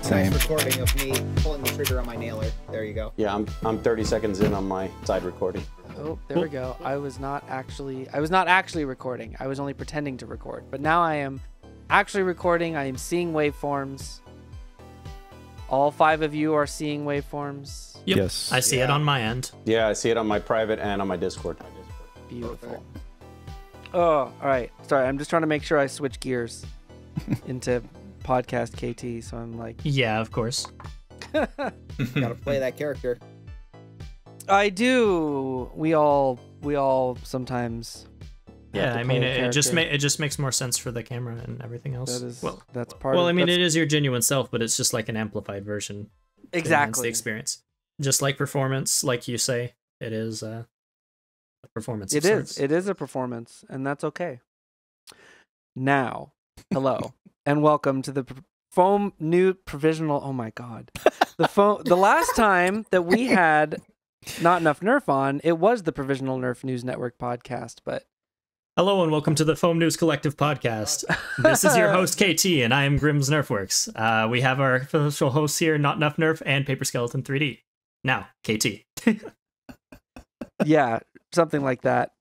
Same. Recording of me pulling the trigger on my nailer. There you go. Yeah, I'm 30 seconds in on my side recording. Oh, there we go. I was not actually recording. I was only pretending to record. But now I am actually recording. I am seeing waveforms. All 5 of you are seeing waveforms. Yep. Yes. I see it on my end. Yeah, I see it on my private and on my Discord. Beautiful. Oh, all right. Sorry, I'm just trying to make sure I switch gears into podcast KT. So I'm like, Yeah, of course. Gotta play that character. I do. We all sometimes. Yeah, have to I play mean, a it just character. makes more sense for the camera and everything else. That is, well, that's part. well, of, I mean, that's, it is your genuine self, but it's just like an amplified version. to enhance exactly the experience. Just like performance, like you say, it is a performance. It is. It is a performance, and that's okay. Now, hello, and welcome to the foam new provisional. Oh my God, the last time that we had Not Enough Nerf on, it was the Provisional Nerf News Network podcast. But Hello and welcome to the Foam News Collective podcast. This is your host KT, and I am Grimm's Nerfworks. We have our official hosts here, Not Enough Nerf and Paper Skeleton 3D. Now, KT. yeah, something like that.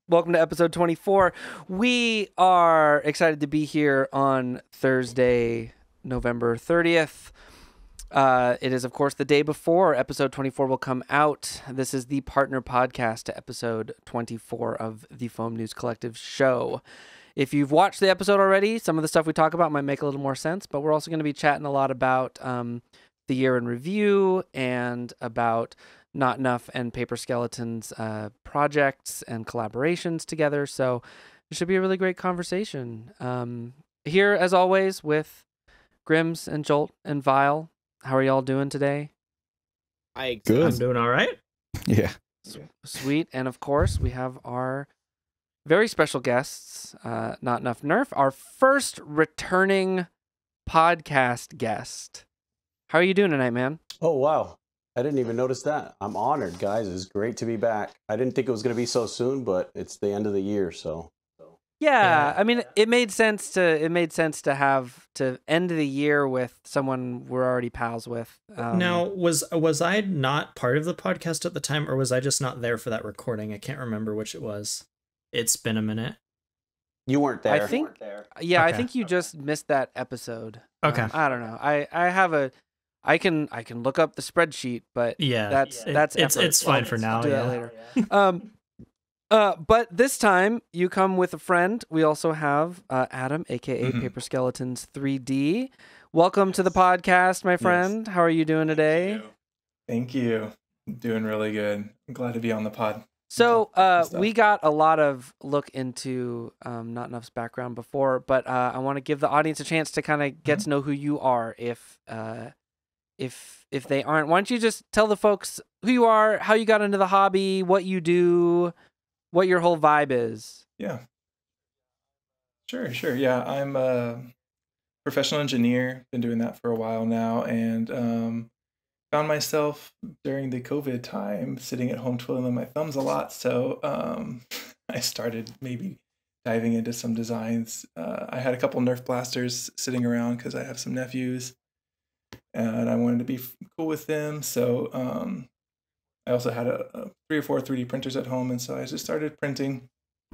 Welcome to episode 24. We are excited to be here on Thursday, November 30th. It is, of course, the day before episode 24 will come out. This is the partner podcast to episode 24 of the Foam News Collective show. If you've watched the episode already, some of the stuff we talk about might make a little more sense, but we're also going to be chatting a lot about the year in review and about Not Enough and Paper Skeleton's projects and collaborations together. So it should be a really great conversation. Here, as always, with Grims and Jolt and Vile. How are y'all doing today? Good. I'm doing all right. Yeah. Sweet. And of course, we have our very special guests, Not Enough Nerf, our first returning podcast guest. How are you doing tonight, man? Oh, wow. I didn't even notice that. I'm honored, guys. It's great to be back. I didn't think it was going to be so soon, but it's the end of the year, so. Yeah, I mean, it made sense to have to end the year with someone we're already pals with. Now, was I not part of the podcast at the time, or was I just not there for that recording? I can't remember which it was. It's been a minute. You weren't there. I think, yeah, I Okay. think you just missed that episode. Okay. I don't know. I can look up the spreadsheet, but Yeah, that's it's effort. fine for now. Do that Yeah. later. But this time you come with a friend. We also have Adam, aka Paper Skeletons 3D. Welcome to the podcast, my friend. How are you doing today? Thank you. Doing really good. I'm glad to be on the pod. So Stuff. we got a lot of look into Not Enough's background before, but I want to give the audience a chance to kind of get to know who you are if they aren't. Why don't you just tell the folks who you are, how you got into the hobby, what you do, what your whole vibe is. Yeah. Sure. Yeah, I'm a professional engineer. Been doing that for a while now, and found myself during the COVID time sitting at home twiddling my thumbs a lot. So I started maybe diving into some designs. I had a couple Nerf blasters sitting around because I have some nephews, and I wanted to be cool with them. So I also had a 3 or 4 3D printers at home, and so I just started printing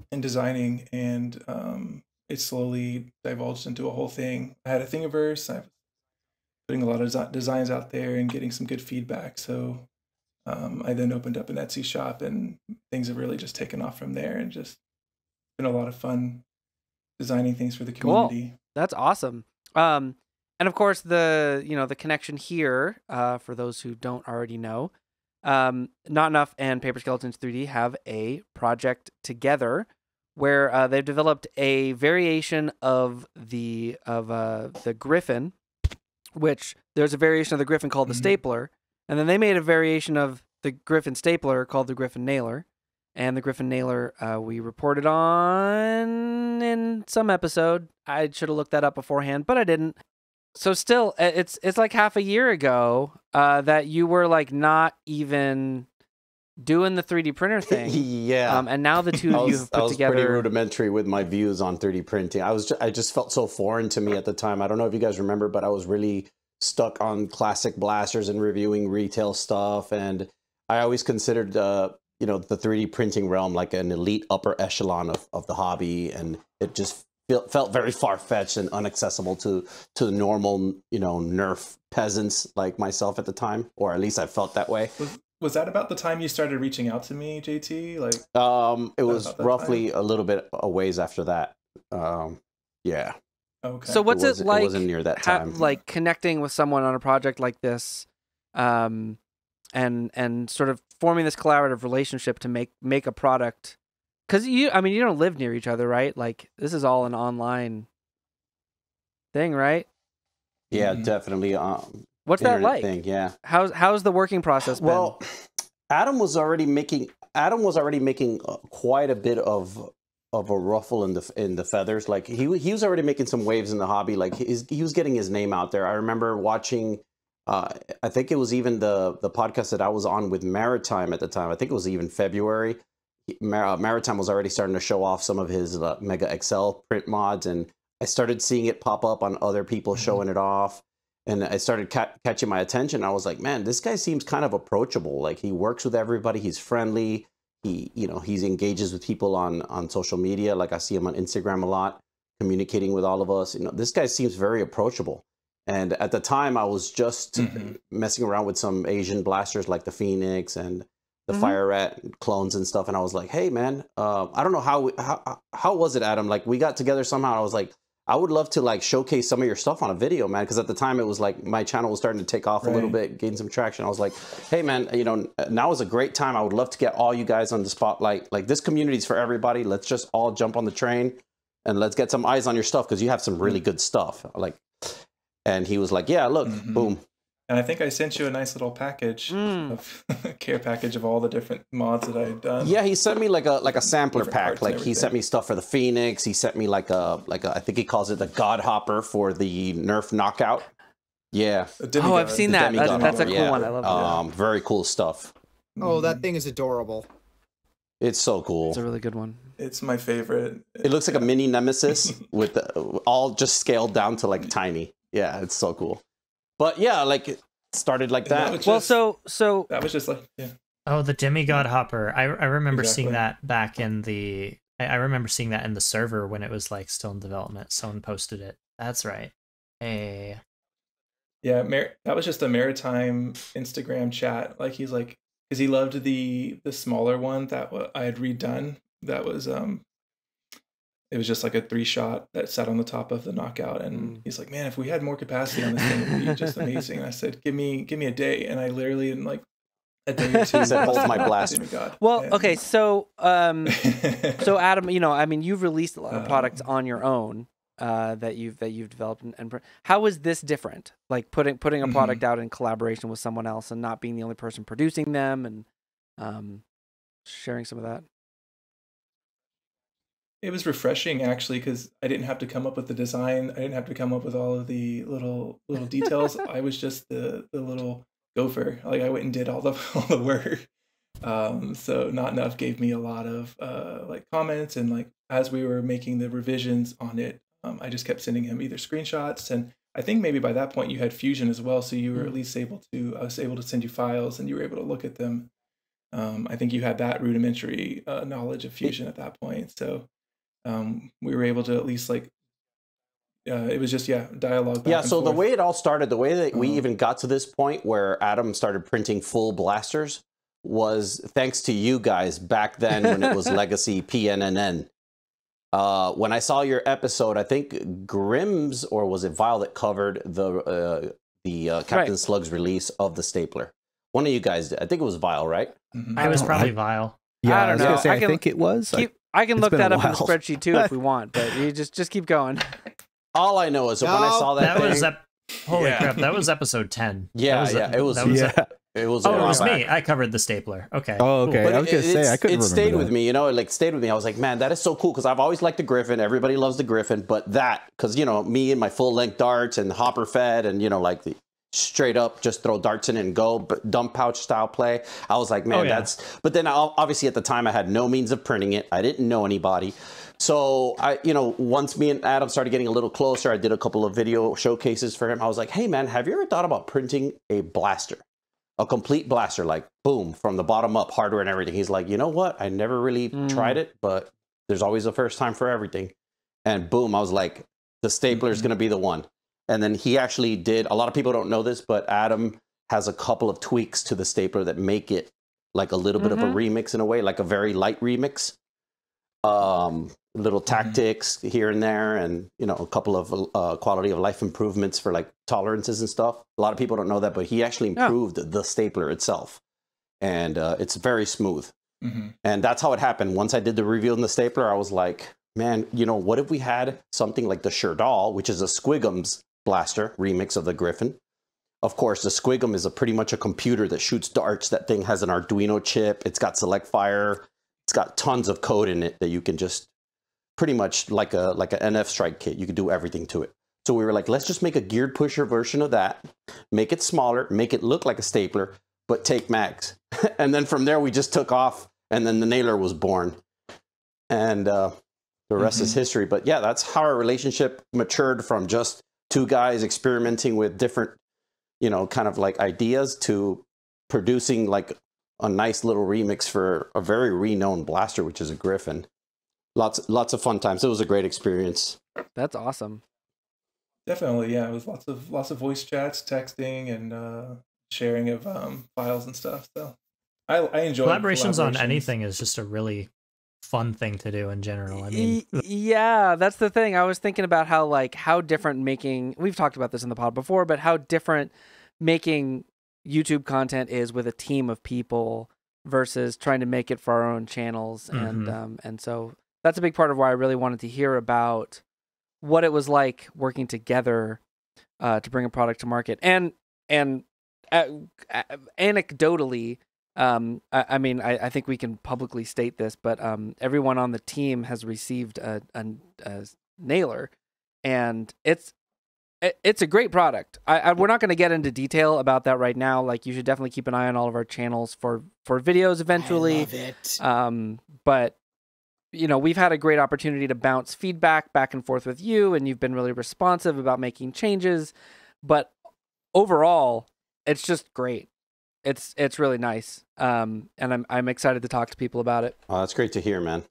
and designing, and it slowly divulged into a whole thing. I had a Thingiverse. I was putting a lot of designs out there and getting some good feedback. So I then opened up an Etsy shop, and things have really just taken off from there, and just been a lot of fun designing things for the community. Cool. That's awesome. And of course, the connection here, for those who don't already know, Not Enough and Paper Skeletons 3D have a project together where they've developed a variation of the Griffin, which there's a variation of the Griffin called the Stapler, and then they made a variation of the Griffin Stapler called the Griffin Nailer. And the Griffin Nailer we reported on in some episode. I should have looked that up beforehand, but I didn't. So still, it's like half a year ago that you were like not even doing the 3D printer thing. Yeah. And now the two of you have put I was together. pretty rudimentary with my views on 3D printing. I just felt so foreign to me at the time. I don't know if you guys remember, but I was really stuck on classic blasters and reviewing retail stuff. And I always considered, you know, the 3D printing realm like an elite upper echelon of the hobby. And it just felt very far-fetched and inaccessible to the normal, you know, Nerf peasants like myself at the time, or at least I felt that way. Was that about the time you started reaching out to me, JT? Like, it was roughly a little bit a ways after that. Yeah. Okay. So what's it like? It wasn't near that time. Like connecting with someone on a project like this, and sort of forming this collaborative relationship to make a product. Because you don't live near each other, right? Like this is all an online thing, right? Yeah, definitely. What's that like? Thing, yeah. How's the working process been? Well, Adam was already making quite a bit of a ruffle in the feathers. Like he was already making some waves in the hobby. Like he was getting his name out there. I remember watching. I think it was even the podcast that I was on with Maritime at the time. I think it was even February. Maritime was already starting to show off some of his Mega XL print mods, and I started seeing it pop up on other people showing it off. And I started catching my attention. I was like, man, this guy seems kind of approachable. Like he works with everybody. He's friendly. He engages with people on social media. Like I see him on Instagram a lot, communicating with all of us. You know, this guy seems very approachable. And at the time, I was just messing around with some Asian blasters like the Phoenix and the Fire Rat clones and stuff. And I was like, hey, man, I don't know how was it, Adam? Like we got together somehow. I was like, I would love to like showcase some of your stuff on a video, man. Because at the time it was like my channel was starting to take off a little bit, gain some traction. I was like, hey, man, you know, now is a great time. I would love to get all you guys on the spotlight. Like this community is for everybody. Let's just all jump on the train and let's get some eyes on your stuff because you have some really good stuff. Like, and he was like, yeah, look, boom. And I think I sent you a nice little package, care package of all the different mods that I had done. Yeah, he sent me like a sampler pack. Like he sent me stuff for the Phoenix. He sent me like a I think he calls it the God Hopper for the Nerf Knockout. Yeah. Oh, I've seen that. That's a cool one. I love that. Very cool stuff. Oh, that thing is adorable. It's so cool. It's a really good one. It's my favorite. It looks like a mini Nemesis with all just scaled down to like tiny. Yeah, it's so cool. But yeah, like it started like that. So that was just like, yeah. Oh, the Demigod Hopper. I remember seeing that back in the. I remember seeing that in the server when it was like still in development. Someone posted it. That's right. Hey. Yeah, that was just a Maritime Instagram chat. Like he's like, because he loved the smaller one that I had redone. That was it was just like a 3-shot that sat on the top of the Knockout, and he's like, man, if we had more capacity on this thing, it would be just amazing. And I said, give me a day, and I literally in like a day or two said, hold my blaster. Well, okay, so so Adam, you know, I mean, you've released a lot of products on your own that you've developed, and how is this different? Like putting a product out in collaboration with someone else and not being the only person producing them, and sharing some of that. It was refreshing actually, because I didn't have to come up with the design. I didn't have to come up with all of the little details. I was just the little gopher. Like I went and did all the work. So NotNuff gave me a lot of like comments, and like as we were making the revisions on it, I just kept sending him either screenshots, and I think maybe by that point you had Fusion as well, so you were at least I was able to send you files and you were able to look at them. I think you had that rudimentary knowledge of Fusion at that point, so we were able to at least like it was just dialogue back and so forth. the way it all started, the way that we even got to this point where Adam started printing full blasters was thanks to you guys back then when it was Legacy PNNN. When I saw your episode, I think Grimm's or was it Violet covered the Captain Slug's release of the stapler. One of you guys did. I think it was Vile, right? I was probably Vile. Yeah, I don't know. was gonna say, I think it was. I can look that up in the spreadsheet too if we want, but you just keep going. All I know is that when I saw that thing, holy crap, that was episode 10. Yeah, it was. It was. Oh, it was me. I covered the stapler. Okay. Oh, okay. But I was gonna say I couldn't remember. It stayed that. with me, you know. It like stayed with me. I was like, man, that is so cool because I've always liked the Griffin. Everybody loves the Griffin, but that because you know me and my full length darts and hopper fed and you know like straight up just throw darts in and go, but dump pouch style play. I was like, man, but then obviously at the time I had no means of printing it. I didn't know anybody. So once me and Adam started getting a little closer, I did a couple of video showcases for him. I was like, hey man, have you ever thought about printing a blaster? A complete blaster, like boom, from the bottom up, hardware and everything. He's like, you know what? I never really tried it, but there's always a first time for everything. And boom, I was like, the stapler is going to be the one. And then he actually did, a lot of people don't know this, but Adam has a couple of tweaks to the stapler that make it like a little bit of a remix in a way, like a very light remix. Little tactics here and there, and a couple of quality of life improvements for like tolerances and stuff. A lot of people don't know that, but he actually improved the stapler itself, and it's very smooth. And that's how it happened. Once I did the review on the stapler, I was like, man, what if we had something like the Sherdal, which is a Squigums blaster remix of the Griffin. Of course, the Squigum is pretty much a computer that shoots darts. That thing has an Arduino chip. It's got select fire. It's got tons of code in it that you can just pretty much like a NF strike kit. You can do everything to it. So we were like, let's just make a geared pusher version of that, make it smaller, make it look like a stapler, but take mags. And then from there, we just took off, and then the nailer was born. And the rest is history. But yeah, that's how our relationship matured from just two guys experimenting with different, kind of like ideas to producing like a nice little remix for a very renowned blaster, which is a Griffin. Lots of fun times. It was a great experience. That's awesome. Definitely, yeah. It was lots of voice chats, texting, and sharing of files and stuff. So I enjoy collaborations on anything is just a really fun thing to do in general. I mean, yeah, that's the thing. I was thinking about how different we've talked about this in the pod before, but how different making YouTube content is with a team of people versus trying to make it for our own channels. And so that's a big part of why I really wanted to hear about what it was like working together to bring a product to market. And anecdotally, I think we can publicly state this, but everyone on the team has received a nailer, and it's a great product. We're not going to get into detail about that right now. Like, you should definitely keep an eye on all of our channels for videos eventually. I love it. But we've had a great opportunity to bounce feedback back and forth with you, and you've been really responsive about making changes. But overall, it's just great. It's really nice. And I'm excited to talk to people about it. Oh, that's great to hear, man.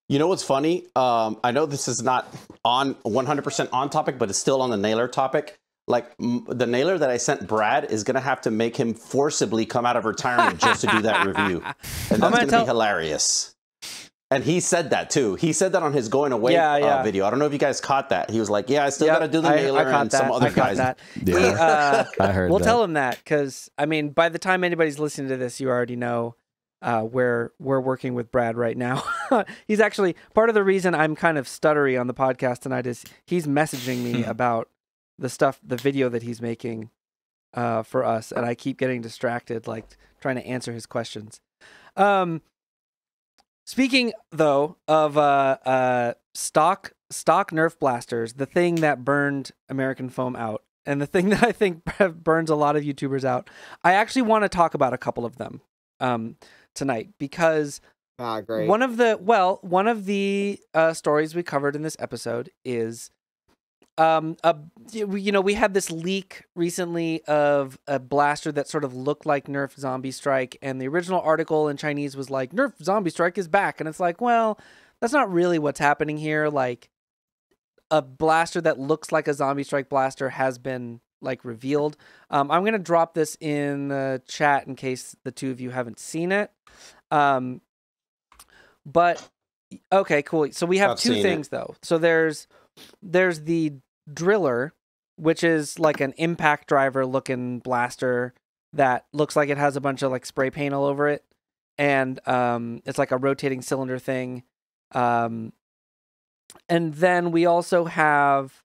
You know what's funny? I know this is not on 100% on topic, but it's still on the nailer topic. Like, the nailer that I sent Brad is going to have to make him forcibly come out of retirement just to do that review. And that's going to be hilarious. And he said that too. He said that on his going away video. I don't know if you guys caught that. He was like, yeah, I still got to do the nailer and some other guys. Yeah, I heard we'll that. tell him that, because, by the time anybody's listening to this, you already know where we're working with Brad right now. He's actually, part of the reason I'm kind of stuttery on the podcast tonight is he's messaging me about the video that he's making for us, and I keep getting distracted, like trying to answer his questions. Speaking, though, of stock Nerf blasters, the thing that burned American Foam out, and the thing that I think burns a lot of YouTubers out, I actually want to talk about a couple of them tonight, because great. one of the stories we covered in this episode is we had this leak recently of a blaster that sort of looked like Nerf Zombie Strike, and the original article in Chinese was like, Nerf Zombie Strike is back, and it's like, well, that's not really what's happening here. Like, a blaster that looks like a Zombie Strike blaster has been like revealed. I'm gonna drop this in the chat in case the two of you haven't seen it. But okay, cool. So we have two things though. So there's the driller, which is like an impact driver looking blaster that looks like it has a bunch of like spray paint all over it, and it's like a rotating cylinder thing. And then we also have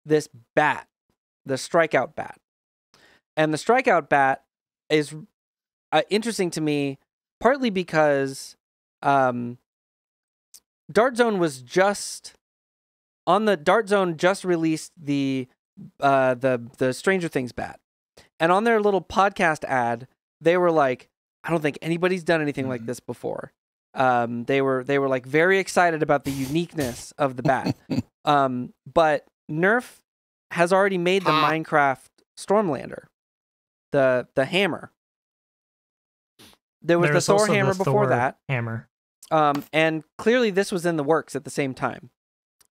this bat, the Strikeout bat, and the Strikeout bat is interesting to me partly because Dart Zone was just on the Dart Zone just released the Stranger Things bat, And on their little podcast ad, they were like, I don't think anybody's done anything like this before. They were like very excited about the uniqueness of the bat. But Nerf has already made the Minecraft Stormlander, the hammer. There was the Thor hammer before that. Hammer. And clearly this was in the works at the same time.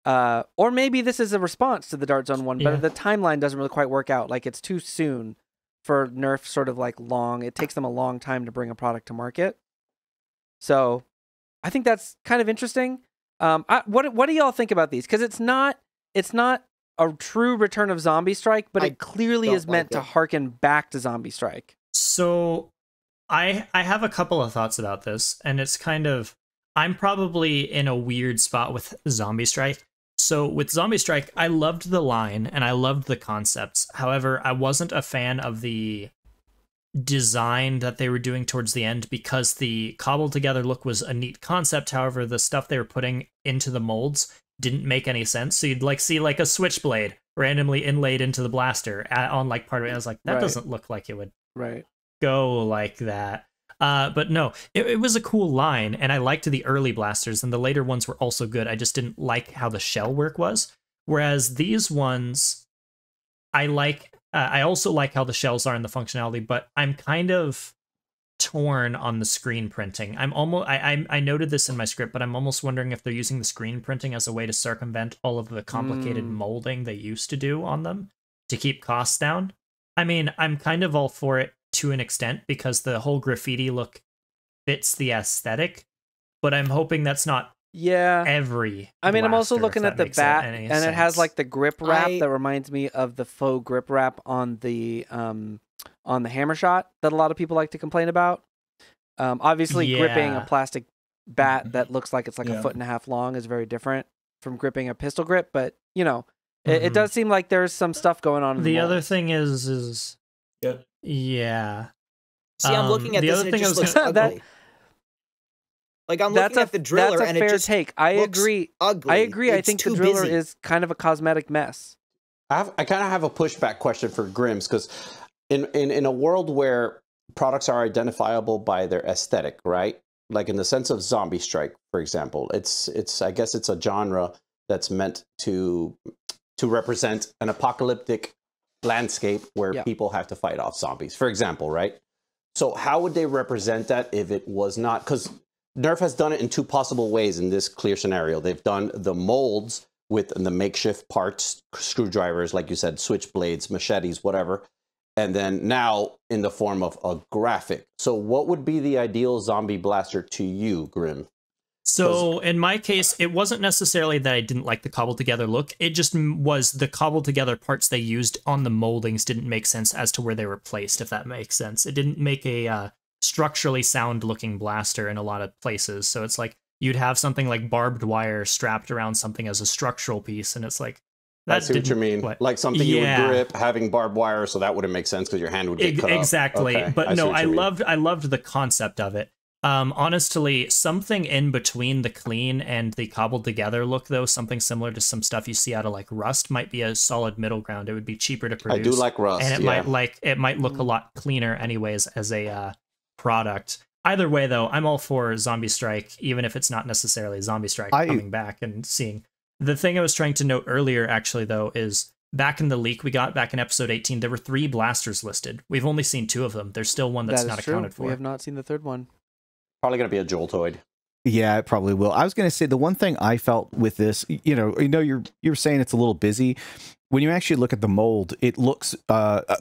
Or maybe this is a response to the Dart Zone one, but the timeline doesn't really quite work out. Like, it's too soon for Nerf, sort of like long. It takes them a long time to bring a product to market. So I think that's kind of interesting. What do y'all think about these? Because it's not a true return of Zombie Strike, but it clearly is meant to harken back to Zombie Strike. So I have a couple of thoughts about this, and it's kind of, I'm probably in a weird spot with Zombie Strike. So with Zombie Strike, I loved the line and I loved the concepts. However, I wasn't a fan of the design that they were doing towards the end, because the cobbled together look was a neat concept. However, the stuff they were putting into the molds didn't make any sense. So you'd like see like a switchblade randomly inlaid into the blaster on like part of it. I was like, that doesn't look like it would go like that. But no, it was a cool line, and I liked the early blasters, and the later ones were also good. I just didn't like how the shell work was. Whereas these ones, I like. I also like how the shells are in the functionality, but I'm kind of torn on the screen printing. I noted this in my script, but I'm almost wondering if they're using the screen printing as a way to circumvent all of the complicated molding they used to do on them to keep costs down. I mean, I'm kind of all for it to an extent, because the whole graffiti look fits the aesthetic, but I'm hoping that's not every I mean, I'm also blaster, looking at the bat, and it has like the grip wrap that reminds me of the faux grip wrap on the hammer shot that a lot of people like to complain about. Obviously, gripping a plastic bat that looks like it's like a foot and a half long is very different from gripping a pistol grip, but you know, it does seem like there's some stuff going on in the other thing is yeah. See, I'm looking at this and it just looks ugly. Like, I'm looking at the driller and it just take. I agree. Ugly. I agree. I think the driller is kind of a cosmetic mess. I kind of have a pushback question for Grims, because in a world where products are identifiable by their aesthetic, right? Like in the sense of Zombie Strike, for example, it's I guess it's a genre that's meant to represent an apocalyptic landscape where people have to fight off zombies, for example, right? So how would they represent that if it was not? Because Nerf has done it in two possible ways in this clear scenario. They've done the molds with the makeshift parts, screwdrivers, like you said, switchblades, machetes, whatever, and then now in the form of a graphic. So what would be the ideal zombie blaster to you, Grim? So in my case, it wasn't necessarily that I didn't like the cobbled together look. It just was the cobbled together parts they used on the moldings didn't make sense as to where they were placed, if that makes sense. It didn't make a structurally sound looking blaster in a lot of places. So it's like you'd have something like barbed wire strapped around something as a structural piece, and it's like, I see what you mean. Like something you would grip, having barbed wire, so that wouldn't make sense because your hand would get cut exactly. Okay, but no, I loved the concept of it. Honestly, something in between the clean and the cobbled together look, though, something similar to some stuff you see out of like Rust, might be a solid middle ground. It would be cheaper to produce. I do like Rust, and it might look a lot cleaner, anyways, as a product. Either way, though, I'm all for Zombie Strike, even if it's not necessarily Zombie Strike coming back and seeing. The thing I was trying to note earlier, actually, though, is back in the leak we got back in episode 18, there were 3 blasters listed. We've only seen 2 of them. There's still one that's not accounted for. We have not seen the third one. Probably going to be a Joltoid. Yeah, it probably will. I was going to say the one thing I felt with this, you're saying it's a little busy. When you actually look at the mold, it looks,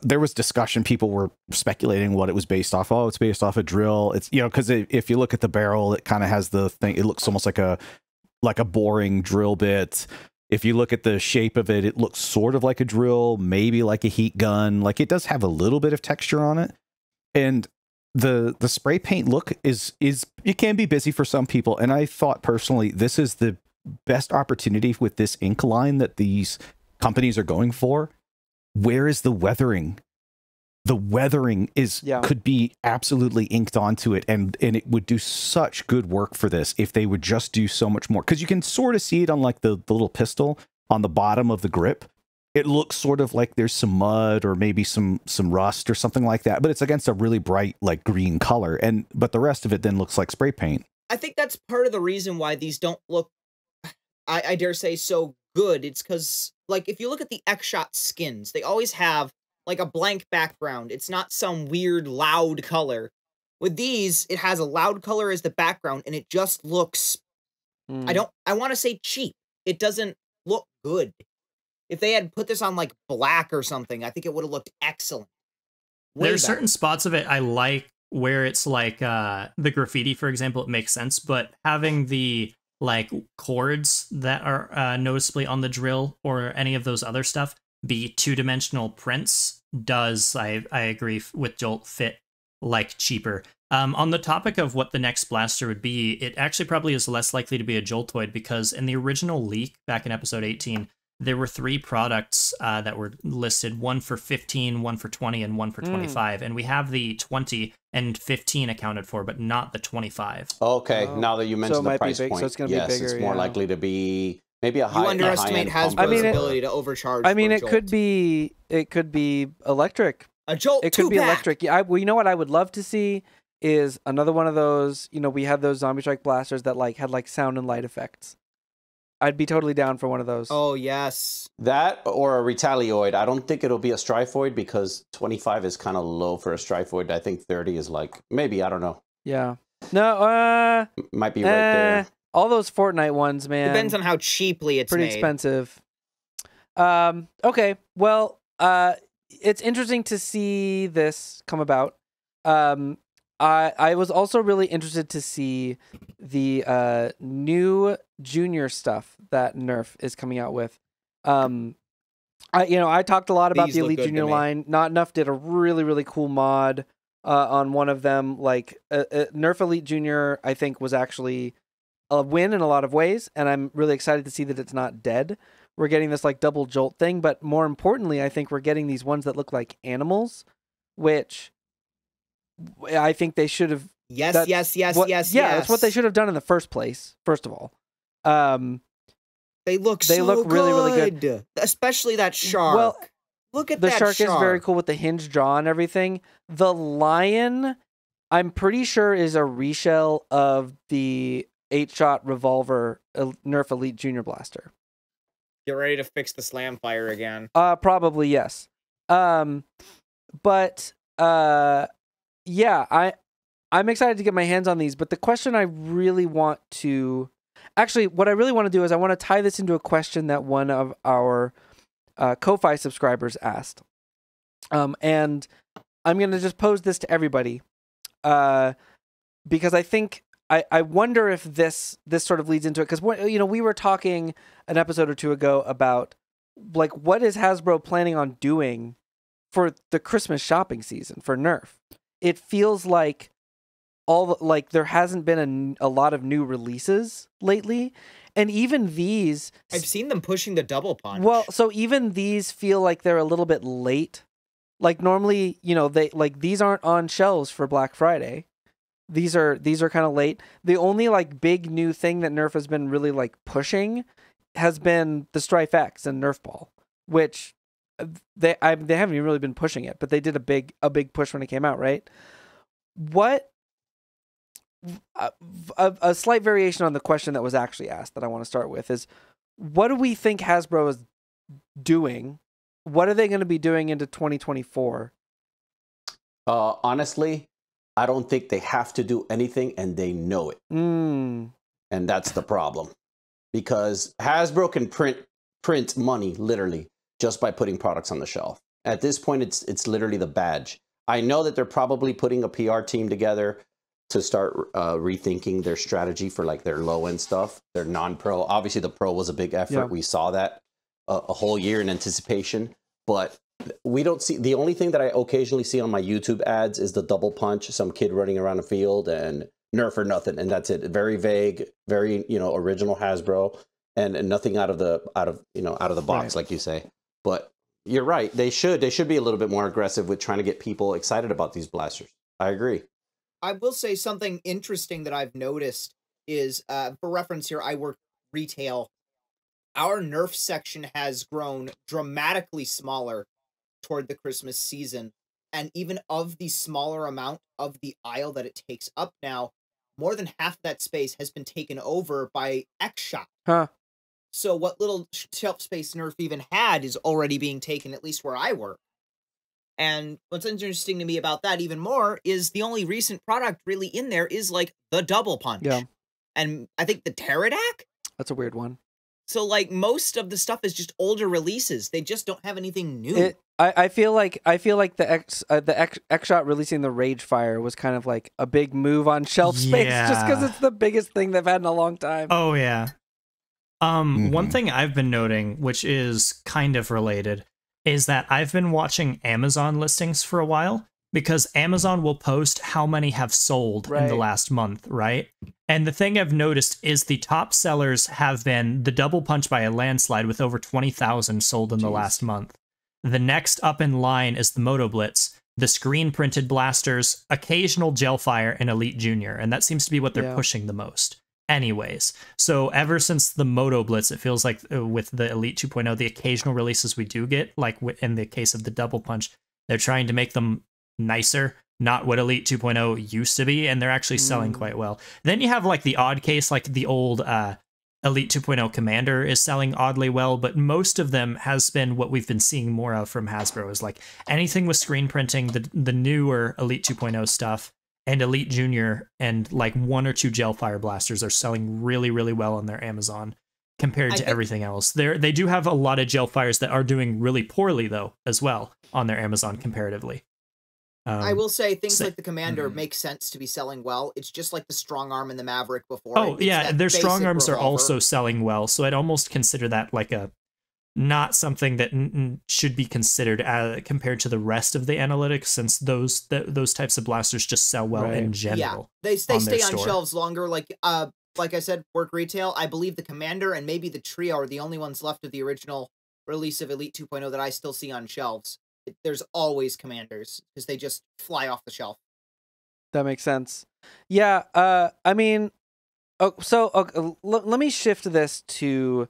there was discussion. People were speculating what it was based off. Oh, it's based off a drill. It's, because if you look at the barrel, it kind of has the thing. It looks almost like a boring drill bit. If you look at the shape of it, it looks sort of like a drill, maybe like a heat gun. Like, it does have a little bit of texture on it. And the spray paint look is it can be busy for some people, and I thought personally this is the best opportunity with this ink line that these companies are going for. Where is the weathering? The weathering could be absolutely inked onto it, and it would do such good work for this if they would just do so much more, because you can sort of see it on like the little pistol on the bottom of the grip. it looks sort of like there's some mud or maybe some rust or something like that, but it's against a really bright like green color, but the rest of it then looks like spray paint. I think that's part of the reason why these don't look, I dare say, so good. It's because, like, if you look at the X-Shot skins, they always have like a blank background. It's not some weird loud color. With these, it has a loud color as the background, and it just looks, I want to say cheap. It doesn't look good. If they had put this on like black or something, I think it would have looked excellent. There's certain spots of it I like where it's like the graffiti, for example, it makes sense, but having the like chords that are noticeably on the drill or any of those other stuff be two-dimensional prints does, I agree with Jolt, fit like cheaper. On the topic of what the next blaster would be, it actually probably is less likely to be a Joltoid, because in the original leak back in episode 18, there were 3 products that were listed, one for 15, one for 20, and one for 25. And we have the 20 and 15 accounted for, but not the 25. Okay, now that you mentioned the price point, so it's gonna be bigger, it's more likely to be maybe a high. You underestimate Hasbro's ability to overcharge. I mean, it could be electric. A Jolt. It could be electric. Yeah, well, you know what I would love to see is another one of those. You know, we had those Zombie Strike blasters that like had like sound and light effects. I'd be totally down for one of those. Oh, yes. That or a Retalioid. I don't think it'll be a Strifoid because 25 is kind of low for a Strifoid. I think 30 is like, maybe, I don't know. Yeah. No, might be right there. All those Fortnite ones, man. Depends on how cheaply it's pretty made. Expensive. Okay. Well, it's interesting to see this come about. I was also really interested to see the new junior stuff that Nerf is coming out with. I talked a lot about the Elite Junior line. NotNuff did a really, really cool mod on one of them. Like Nerf Elite Junior, I think, was actually a win in a lot of ways, and I'm really excited to see that it's not dead. We're getting this like double jolt thing, but more importantly, I think we're getting these ones that look like animals, which I think they should have. Yes. Yeah, that's what they should have done in the first place. First of all, they look really, really good, especially that shark. Well, look at the that shark. Is very cool with the hinge jaw and everything. The lion, I'm pretty sure, is a reshell of the 8-shot revolver Nerf Elite Junior Blaster. Get ready to fix the slam fire again. Probably yes. But yeah, I'm excited to get my hands on these, but the question I really want to... Actually, what I really want to do is I want to tie this into a question that one of our Ko-Fi subscribers asked. And I'm going to just pose this to everybody. Because I think... I wonder if this sort of leads into it. Because, we were talking an episode or two ago about, like, what is Hasbro planning on doing for the Christmas shopping season for Nerf? It feels like there hasn't been a lot of new releases lately, and even these I've seen them pushing the double punch. Well, so even these feel like they're a little bit late. Like normally, these aren't on shelves for Black Friday. These are kind of late. The only like big new thing that Nerf has been really like pushing has been the Strife X and Nerf Ball, which they haven't even really been pushing it, but they did a big push when it came out, right? What a slight variation on the question that was actually asked that I want to start with is, what do we think Hasbro is doing? What are they going to be doing into 2024? Honestly, I don't think they have to do anything, and they know it. And that's the problem, because Hasbro can print money literally just by putting products on the shelf. At this point, it's literally the badge. I know that they're probably putting a PR team together to start rethinking their strategy for like their low end stuff, their non-pro. Obviously, the pro was a big effort. Yeah. We saw that a whole year in anticipation, but we don't see. The only thing that I occasionally see on my YouTube ads is the double punch, some kid running around a field, and Nerf or nothing, and that's it. Very vague, very original Hasbro, and nothing out of the box, right, like you say. But you're right. They should be a little bit more aggressive with trying to get people excited about these blasters. I agree. I will say something interesting that I've noticed is, for reference here, I work retail our Nerf section has grown dramatically smaller toward the Christmas season. And even of the smaller amount of the aisle that it takes up now, more than half that space has been taken over by X-Shot. Huh. So what little shelf space Nerf even had is already being taken, at least where I work. And what's interesting to me about that even more is the only recent product really in there is like the Double Punch. Yeah. And I think the Pterodac? That's a weird one. So like most of the stuff is just older releases. They just don't have anything new. I feel like the X-Shot releasing the Rage Fire was kind of like a big move on shelf space just because it's the biggest thing they've had in a long time. Oh yeah. One thing I've been noting, which is kind of related, is that I've been watching Amazon listings for a while because Amazon will post how many have sold in the last month, right? And the thing I've noticed is the top sellers have been the Double Punch by a landslide with over 20,000 sold in the last month. The next up in line is the Moto Blitz, the screen printed blasters, occasional Gelfire, and Elite Junior, and that seems to be what they're pushing the most. Anyways, so ever since the Moto Blitz, it feels like with the Elite 2.0, the occasional releases we do get, like in the case of the Double Punch, they're trying to make them nicer, not what Elite 2.0 used to be, and they're actually selling quite well. Then you have like the odd case, like the old Elite 2.0 Commander is selling oddly well, but most of them has been what we've been seeing more of from Hasbro is like anything with screen printing, the newer Elite 2.0 stuff, and Elite Junior and like one or two Gelfire blasters are selling really, really well on their Amazon compared to everything else. They do have a lot of Gelfires that are doing really poorly though as well on their Amazon comparatively. I will say things like the Commander make sense to be selling well. It's just like the Strong Arm and the Maverick before. Oh yeah, their Strong Arms are also selling well, so I'd almost consider that like a not something that should be considered compared to the rest of the analytics, since those types of blasters just sell well in general. Yeah, they stay on shelves longer. Like I said, work retail. I believe the Commander and maybe the Trio are the only ones left of the original release of Elite 2.0 that I still see on shelves. There's always Commanders because they just fly off the shelf. That makes sense. Yeah. I mean, let me shift this to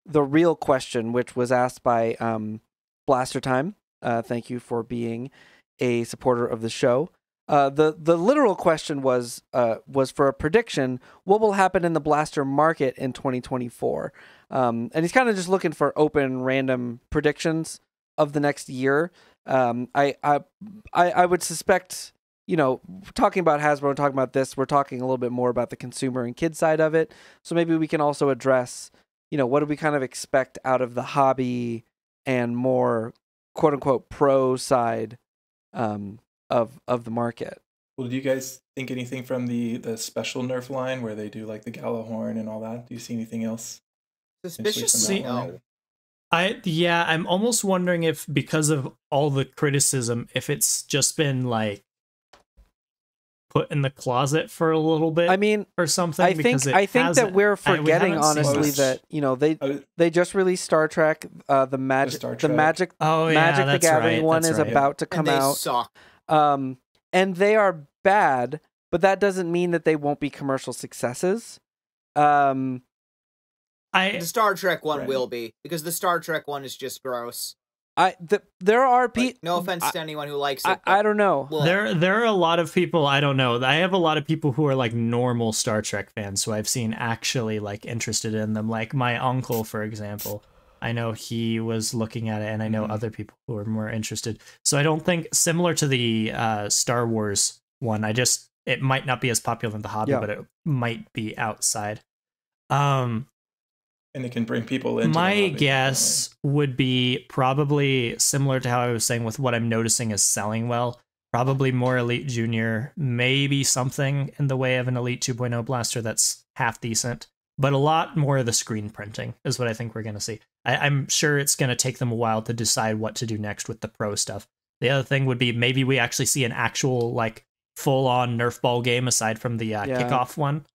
the real question, which was asked by Blaster Time. Thank you for being a supporter of the show. The literal question was for a prediction: what will happen in the blaster market in 2024? And he's kind of just looking for open, random predictions of the next year. I would suspect, talking about Hasbro and talking about this, we're talking a little bit more about the consumer and kid side of it. So maybe we can also address, what do we kind of expect out of the hobby and more quote unquote pro side of the market. Well, do you guys think anything from the special Nerf line where they do like the Galahorn and all that? Do you see anything else? Suspiciously, no. I'm almost wondering if, because of all the criticism, if it's just been like put in the closet for a little bit. I mean, or something. I think that we're forgetting honestly that they just released Star Trek, the Magic the Gathering one is about to come out. Suck. And they are bad, but that doesn't mean that they won't be commercial successes. The Star Trek one will be, because the Star Trek one is just gross. There are people. No offense to anyone who likes it. I don't know. There are a lot of people. I don't know. I have a lot of people who are like normal Star Trek fans who I've seen actually like interested in them. Like my uncle, for example. I know he was looking at it, and I know other people who are more interested. So I don't think, similar to the Star Wars one, it might not be as popular in the hobby, but it might be outside. And it can bring people into my guess would be probably similar to how I was saying with what I'm noticing is selling well. Probably more Elite Junior, maybe something in the way of an Elite 2.0 blaster that's half decent, but a lot more of the screen printing is what I think we're going to see. I'm sure it's going to take them a while to decide what to do next with the pro stuff. The other thing would be maybe we actually see an actual like full-on Nerf ball game aside from the kickoff one.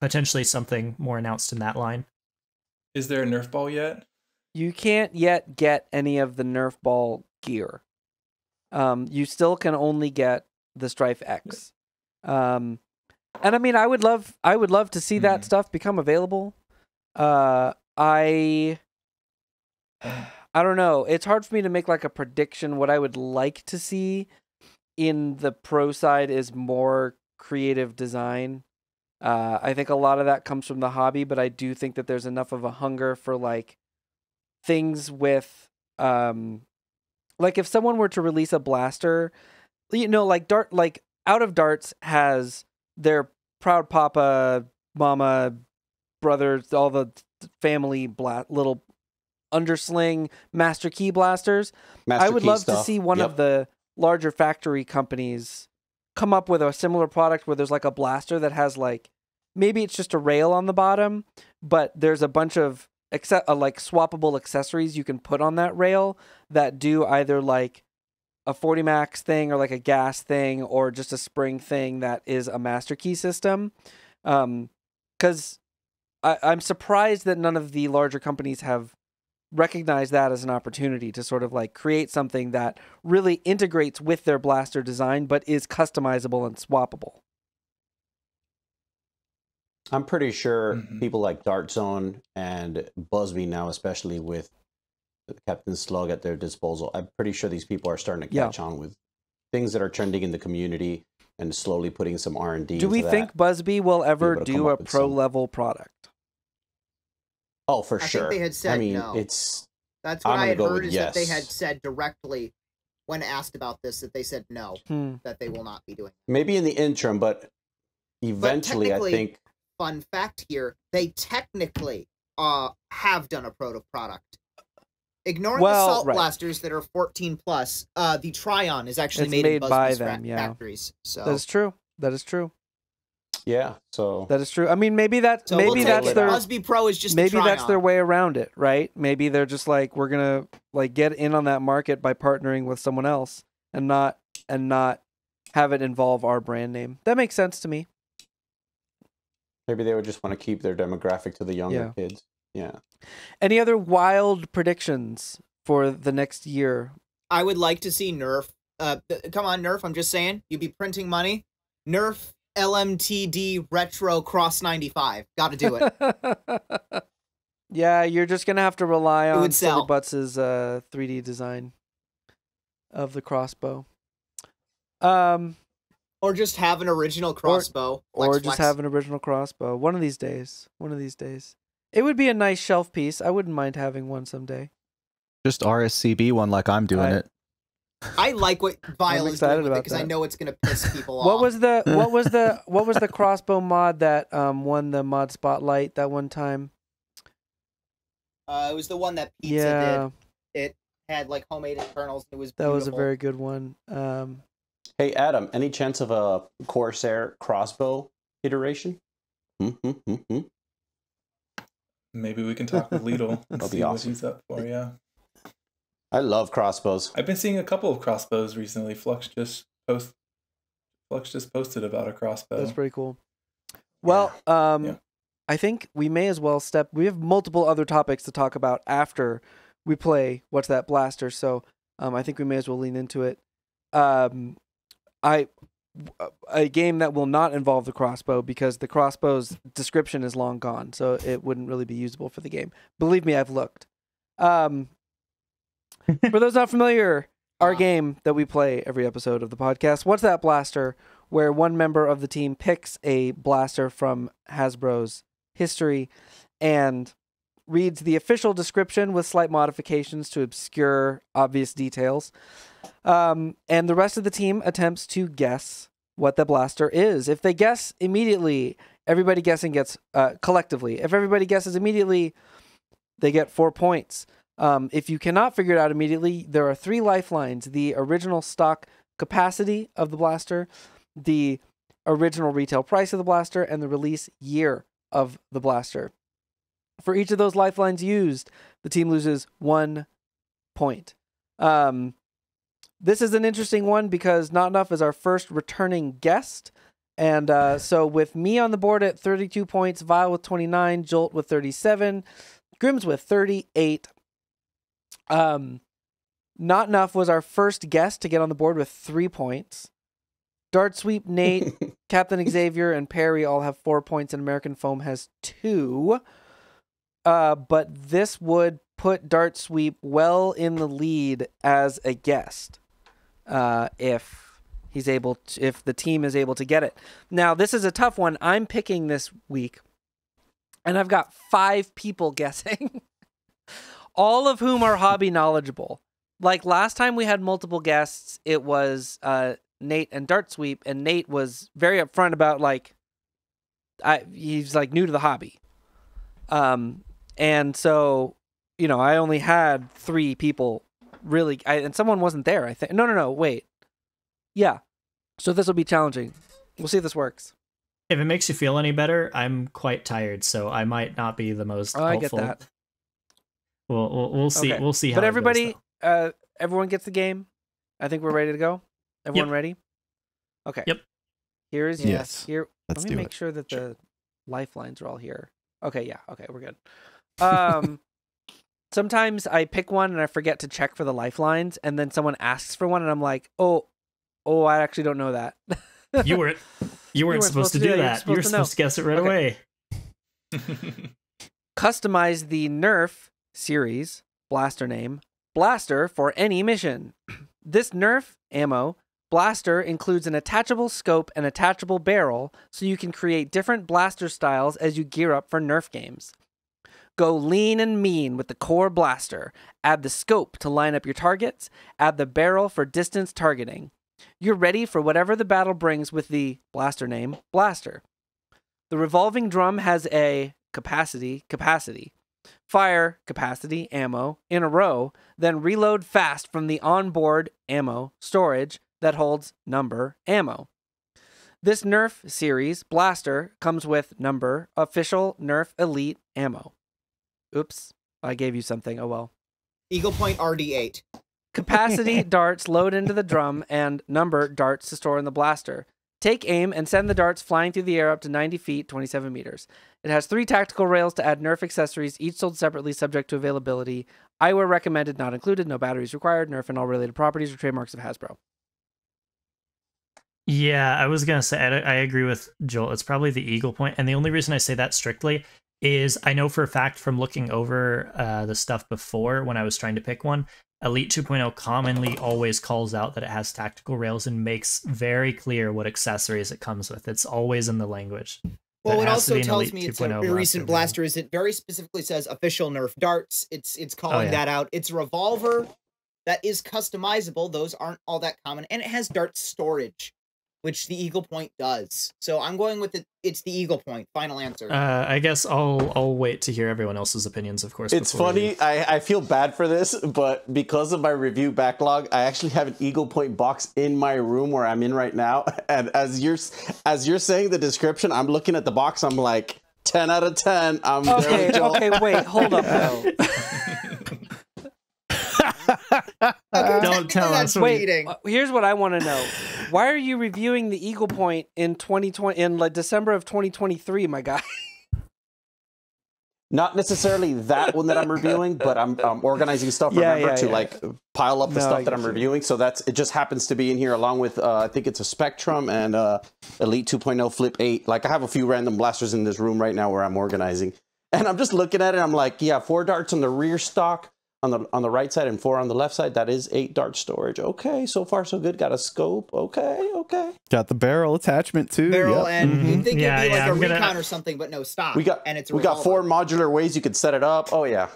Potentially something more announced in that line. Is there a Nerf ball yet? You can't yet get any of the Nerf ball gear. You still can only get the Strife X. And I mean, I would love to see that stuff become available. I don't know. It's hard for me to make like a prediction. What I would like to see in the pro side is more creative design. I think a lot of that comes from the hobby, but I do think that there's enough of a hunger for like things with like if someone were to release a blaster, you know, like Out of Darts has their Proud Papa, Mama, brothers, all the family little undersling Master Key blasters. I would love to see one of the larger factory companies come up with a similar product where there's like a blaster that has like, maybe it's just a rail on the bottom, but there's a bunch of like swappable accessories you can put on that rail that do either like a 40 max thing or like a gas thing or just a spring thing that is a master key system. Because I'm surprised that none of the larger companies have recognized that as an opportunity to sort of like create something that really integrates with their blaster design but is customizable and swappable. I'm pretty sure people like Dart Zone and Busby now, especially with Captain Slug at their disposal, I'm pretty sure these people are starting to catch on with things that are trending in the community and slowly putting some R&D. Do we think Busby will ever do a pro level product? Oh, for I sure. think they had said no. It's that's what I had heard is that they had said directly when asked about this that they said no, that they will not be doing it. Maybe in the interim, but eventually I think. Fun fact here, they technically have done a proto product. Ignoring the salt blasters that are 14 plus, the Tryon is actually made in Busby's factories. So that is true. That is true. Yeah, so that is true. I mean, maybe that's their Busby Pro is just maybe that's their way around it, right? Maybe they're just like, we're gonna like get in on that market by partnering with someone else and not have it involve our brand name. That makes sense to me. Maybe they would just want to keep their demographic to the younger kids. Yeah. Any other wild predictions for the next year? I would like to see Nerf. Come on, Nerf. I'm just saying. You'd be printing money. Nerf LMTD Retro Cross 95. Got to do it. Yeah, you're just going to have to rely on Silver Butts' 3D design of the crossbow. Or just have an original crossbow. Or just have an original crossbow. One of these days. It would be a nice shelf piece. I wouldn't mind having one someday. Just RSCB one like I'm doing it. I like what Vile is doing with it because I know it's gonna piss people off. What was the crossbow mod that won the mod spotlight that one time? It was the one that Pizza did. It had like homemade internals. It was beautiful. That was a very good one. Hey, Adam, any chance of a Corsair crossbow iteration? Maybe we can talk with Lidl and see what he's up for, yeah. I love crossbows. I've been seeing a couple of crossbows recently. Flux just posted about a crossbow. That's pretty cool. Well, I think we may as well we have multiple other topics to talk about after we play What's That Blaster, so I think we may as well lean into it. A game that will not involve the crossbow because the crossbow's description is long gone, so it wouldn't really be usable for the game. Believe me, I've looked. For those not familiar, our game that we play every episode of the podcast, What's That Blaster, where one member of the team picks a blaster from Hasbro's history and reads the official description with slight modifications to obscure obvious details. And the rest of the team attempts to guess what the blaster is. If they guess immediately, everybody guessing gets collectively. If everybody guesses immediately, they get 4 points. If you cannot figure it out immediately, there are 3 lifelines: the original stock capacity of the blaster, the original retail price of the blaster, and the release year of the blaster. For each of those lifelines used, the team loses 1 point. This is an interesting one because NotNuff is our first returning guest. And so with me on the board at 32 points, Vile with 29, Jolt with 37, Grimm's with 38. NotNuff was our first guest to get on the board with 3 points. Dart Sweep, Nate, Captain Xavier, and Perry all have 4 points, and American Foam has 2. but this would put Dart Sweep well in the lead as a guest, if the team is able to get it. Now, this is a tough one. I'm picking this week, and I've got 5 people guessing, all of whom are hobby knowledgeable. Like last time we had multiple guests, it was Nate and Dart Sweep, and Nate was very upfront about he's like new to the hobby. And so, I only had 3 people really, and someone wasn't there, I think. No, wait. Yeah. So this will be challenging. We'll see if this works. If it makes you feel any better, I'm quite tired, so I might not be the most helpful. I get that. We'll see. Okay. We'll see how But everybody, everyone gets the game. I think we're ready to go. Everyone ready? Okay. Yep. Here is yes. Here. Let's let me do make it. sure that the lifelines are all here. Okay. Yeah. Okay. We're good. Sometimes I pick one and I forget to check for the lifelines, and then someone asks for one, and I'm like, oh, I actually don't know that. You weren't supposed to do that. You were supposed to guess it right away. Customize the Nerf series blaster name Blaster for any mission. This Nerf ammo blaster includes an attachable scope and attachable barrel, so you can create different blaster styles as you gear up for Nerf games. Go lean and mean with the core blaster. Add the scope to line up your targets. Add the barrel for distance targeting. You're ready for whatever the battle brings with the blaster name Blaster. The revolving drum has a capacity, fire, capacity, ammo in a row, then reload fast from the onboard ammo storage that holds number ammo. This Nerf series blaster comes with number official Nerf Elite ammo. Oops, I gave you something. Oh well. Eagle Point RD8. Capacity darts load into the drum, and number darts to store in the blaster. Take aim and send the darts flying through the air up to 90 feet, 27 meters. It has 3 tactical rails to add Nerf accessories, each sold separately, subject to availability. Eyewear recommended, not included. No batteries required. Nerf and all related properties are trademarks of Hasbro. Yeah, I was going to say, I agree with Joel. It's probably the Eagle Point. And the only reason I say that strictly is I know for a fact from looking over the stuff before when I was trying to pick one, Elite 2.0 commonly always calls out that it has tactical rails and makes very clear what accessories it comes with. It's always in the language. Well, what also tells me it's a recent blaster is it very specifically says official Nerf darts. It's calling that out. It's a revolver that is customizable. Those aren't all that common. And it has dart storage, which the Eagle Point does. So I'm going with it. It's the Eagle Point. Final answer. I guess I'll wait to hear everyone else's opinions, of course. It's funny. I feel bad for this, but because of my review backlog, I actually have an Eagle Point box in my room where I'm in right now. And as you're saying the description, I'm looking at the box. I'm like 10 out of 10. Okay, wait, hold up now. Don't tell us. Wait, here's what I want to know. Why are you reviewing the Eagle Point in 2020 in like December of 2023, my guy? Not necessarily that one that I'm reviewing, but I'm organizing stuff. Like pile up the stuff that I'm reviewing. So it just happens to be in here along with I think it's a Spectrum and Elite 2.0 Flip 8. Like I have a few random blasters in this room right now where I'm organizing, and I'm just looking at it. I'm like, yeah, 4 darts on the rear stock. On the right side and 4 on the left side, that is 8 dart storage. Okay, so far so good. Got a scope. Okay. Got the barrel attachment too. And you'd think it'd be like a recon or something, but no, stop. We got 4 modular ways you could set it up. Oh yeah.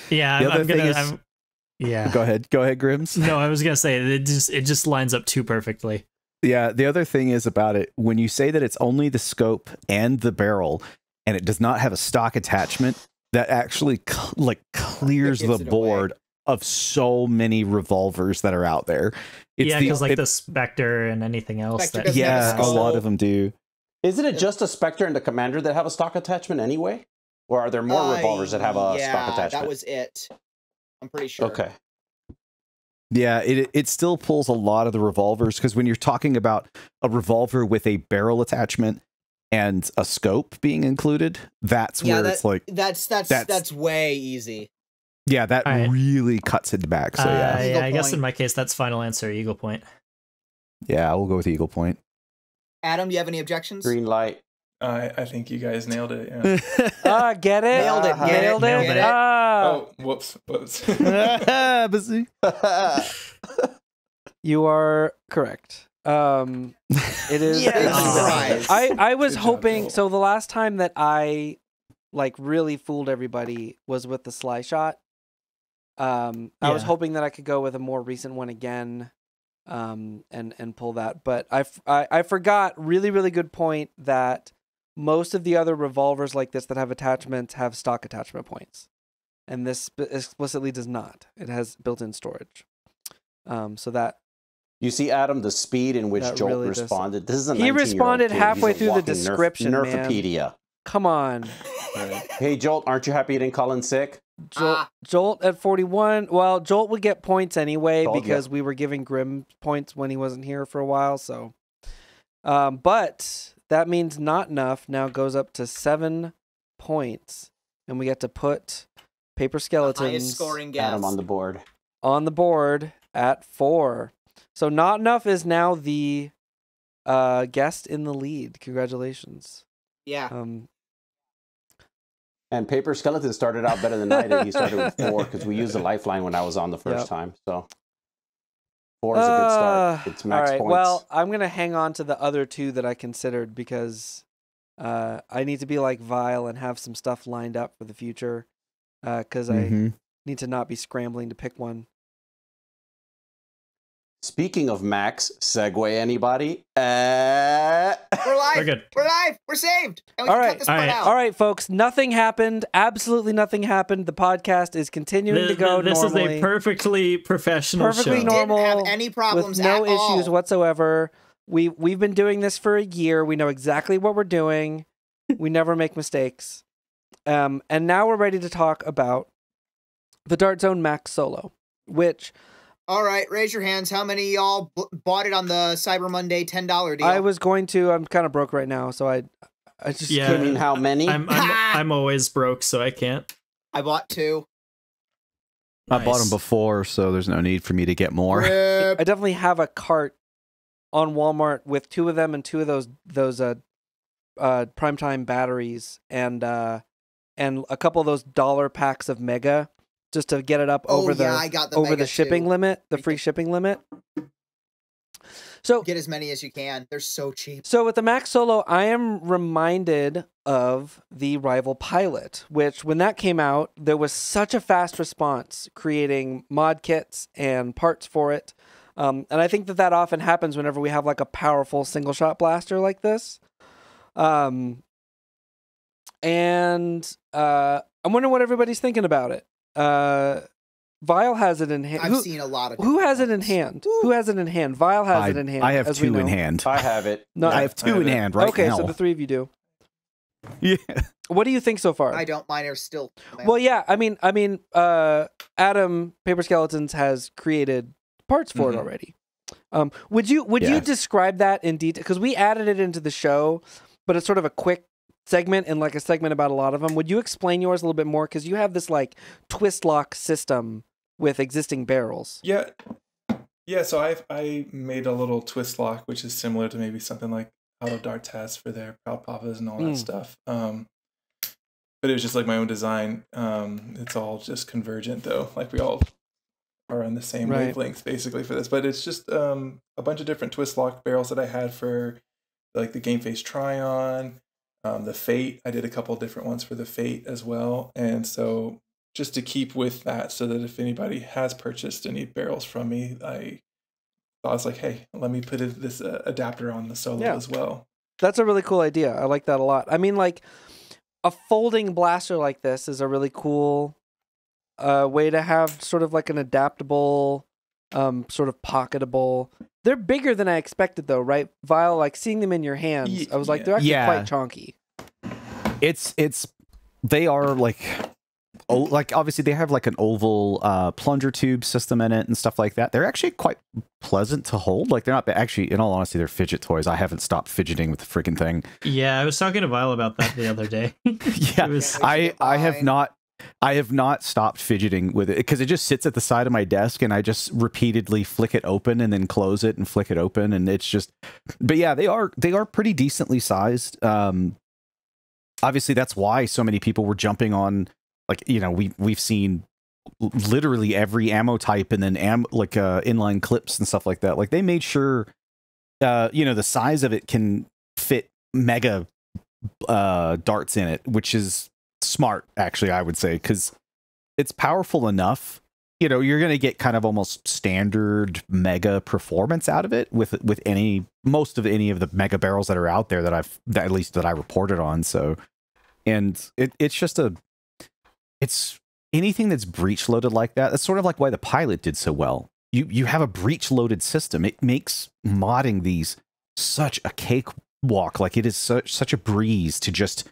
Yeah. Go ahead, Grims. No, I was gonna say it just lines up too perfectly. Yeah. The other thing is about it when you say that it's only the scope and the barrel, and it does not have a stock attachment. That actually clears the board of so many revolvers that are out there. Because the Spectre and anything else. A lot of them do. Isn't it just a Spectre and the Commander that have a stock attachment anyway? Or are there more revolvers that have a stock attachment? That was it. I'm pretty sure. Okay. Yeah, it still pulls a lot of the revolvers, because when you're talking about a revolver with a barrel attachment and a scope being included, that's where it's like that's way easy. Yeah, that really cuts it back. So I guess in my case that's final answer, Eagle Point. Yeah, we'll go with Eagle Point. Adam, do you have any objections? Green light. I think you guys nailed it. Yeah. Get it? Nailed it. Nailed it. Nailed it. Oh, whoops. You are correct. It is. Yes. I was Good job, hoping. Joel. So the last time that I like really fooled everybody was with the sly shot. I was Yeah. hoping that I could go with a more recent one again, and pull that. But I forgot. Really, really good point that most of the other revolvers like this that have attachments have stock attachment points, and this explicitly does not. It has built-in storage. So that. You see, Adam, the speed in which That Jolt really does- responded. This is a He 19-year-old responded kid. halfway He's a through the walking description, man. Nerfopedia. Come on. Hey, Jolt, aren't you happy you didn't call in sick? Jolt at 41. Well, Jolt would get points anyway Jolt, because we were giving Grim points when he wasn't here for a while. So, but that means NotNuff now goes up to 7 points, and we get to put Paper Highest Skeletons scoring guess. Adam on the board. on the board at 4. So NotNuff is now the guest in the lead. Congratulations. Yeah. And Paper Skeleton started out better than I did. He started with 4 because we used a lifeline when I was on the first time. So 4 is a good start. It's max all right. points. Well, I'm gonna hang on to the other 2 that I considered because I need to be like Vile and have some stuff lined up for the future. Because I need to not be scrambling to pick one. Speaking of max, segue anybody? We're live. We're good. We're live. We're saved. And we All can right. cut this part out. All right, folks. Nothing happened. Absolutely nothing happened. The podcast is continuing to go This normally. is a perfectly professional Perfectly show. normal. Didn't have any problems with no at all. issues whatsoever. We've been doing this for a year. We know exactly what we're doing. We never make mistakes. And now we're ready to talk about the Dart Zone Max Solo, which All right, raise your hands. How many of y'all bought it on the Cyber Monday $10 deal? I was going to. I'm kind of broke right now, so I just Yeah. I mean, how many? I'm always broke, so I can't. I bought 2. I bought Nice. them before, so there's no need for me to get more. Rip. I definitely have a cart on Walmart with 2 of them and 2 of those primetime batteries and a couple of those dollar packs of Mega just to get it up Oh, over yeah, I got the over Mega the shipping too. limit, the free shipping limit. So Get as many as you can. They're so cheap. So with the Max Solo, I am reminded of the Rival Pilot, which when that came out, there was such a fast response creating mod kits and parts for it. And I think that often happens whenever we have like a powerful single shot blaster like this. And I'm wondering what everybody's thinking about it. Vile has it in hand. I've seen a lot of Who has it in ones. hand? Who has it in hand? Vile has it in hand. I have as we 2 in know. hand. I have it. No, I have 2 in hand right okay, now. so the 3 of you do. Yeah. What do you think so far? I don't. Mine are still. Well, yeah, I mean, Adam Paper Skeletons has created parts for it already. Would you describe that in detail? Because we added it into the show, but it's sort of a quick segment and like a segment about a lot of them. Would you explain yours a little bit more? Because you have this like twist lock system with existing barrels. Yeah. So I made a little twist lock, which is similar to maybe something like Auto Darts has for their Proud Papas and all that stuff. But it was just like my own design. It's all just convergent though. Like we all are on the same wavelengths basically for this. But it's just a bunch of different twist lock barrels that I had for like the Game Face Try-On, the Fate. I did a couple different ones for the Fate as well. And so just to keep with that so that if anybody has purchased any barrels from me, I was like, hey, let me put this adapter on the Solo as well. That's a really cool idea. I like that a lot. I mean, like a folding blaster like this is a really cool way to have sort of like an adaptable, sort of pocketable. They're bigger than I expected though, right? Vile, like seeing them in your hands, I was like, they're actually quite chunky. They are like obviously they have like an oval plunger tube system in it and stuff like that. They're actually quite pleasant to hold. Like they're not actually, in all honesty, they're fidget toys. I haven't stopped fidgeting with the freaking thing. Yeah, I was talking to Vile about that the other day. Yeah, I have not stopped fidgeting with it because it just sits at the side of my desk and I just repeatedly flick it open and then close it and flick it open and it's just. But yeah, they are pretty decently sized. obviously that's why so many people were jumping on, like, you know, we've seen literally every ammo type, and then inline clips and stuff like that. Like, they made sure, you know, the size of it can fit mega darts in it, which is smart, actually, I would say, because it's powerful enough. You know, you're going to get kind of almost standard mega performance out of it with most of any of the mega barrels that are out there that at least that I reported on. So, and it's anything that's breech loaded like that. That's sort of like why the Pilot did so well. You have a breech loaded system. It makes modding these such a cakewalk. Like, it is such a breeze to just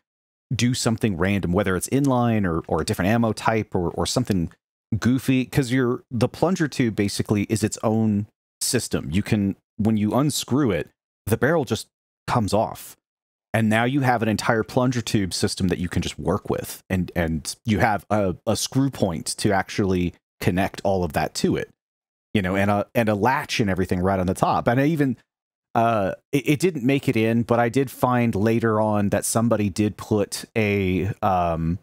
do something random, whether it's inline or a different ammo type or something goofy, because the plunger tube basically is its own system. You can, when you unscrew it, the barrel just comes off, and now you have an entire plunger tube system that you can just work with, and you have a screw point to actually connect all of that to it, you know, and a latch and everything right on the top. And I even it didn't make it in, but I did find later on that somebody did put an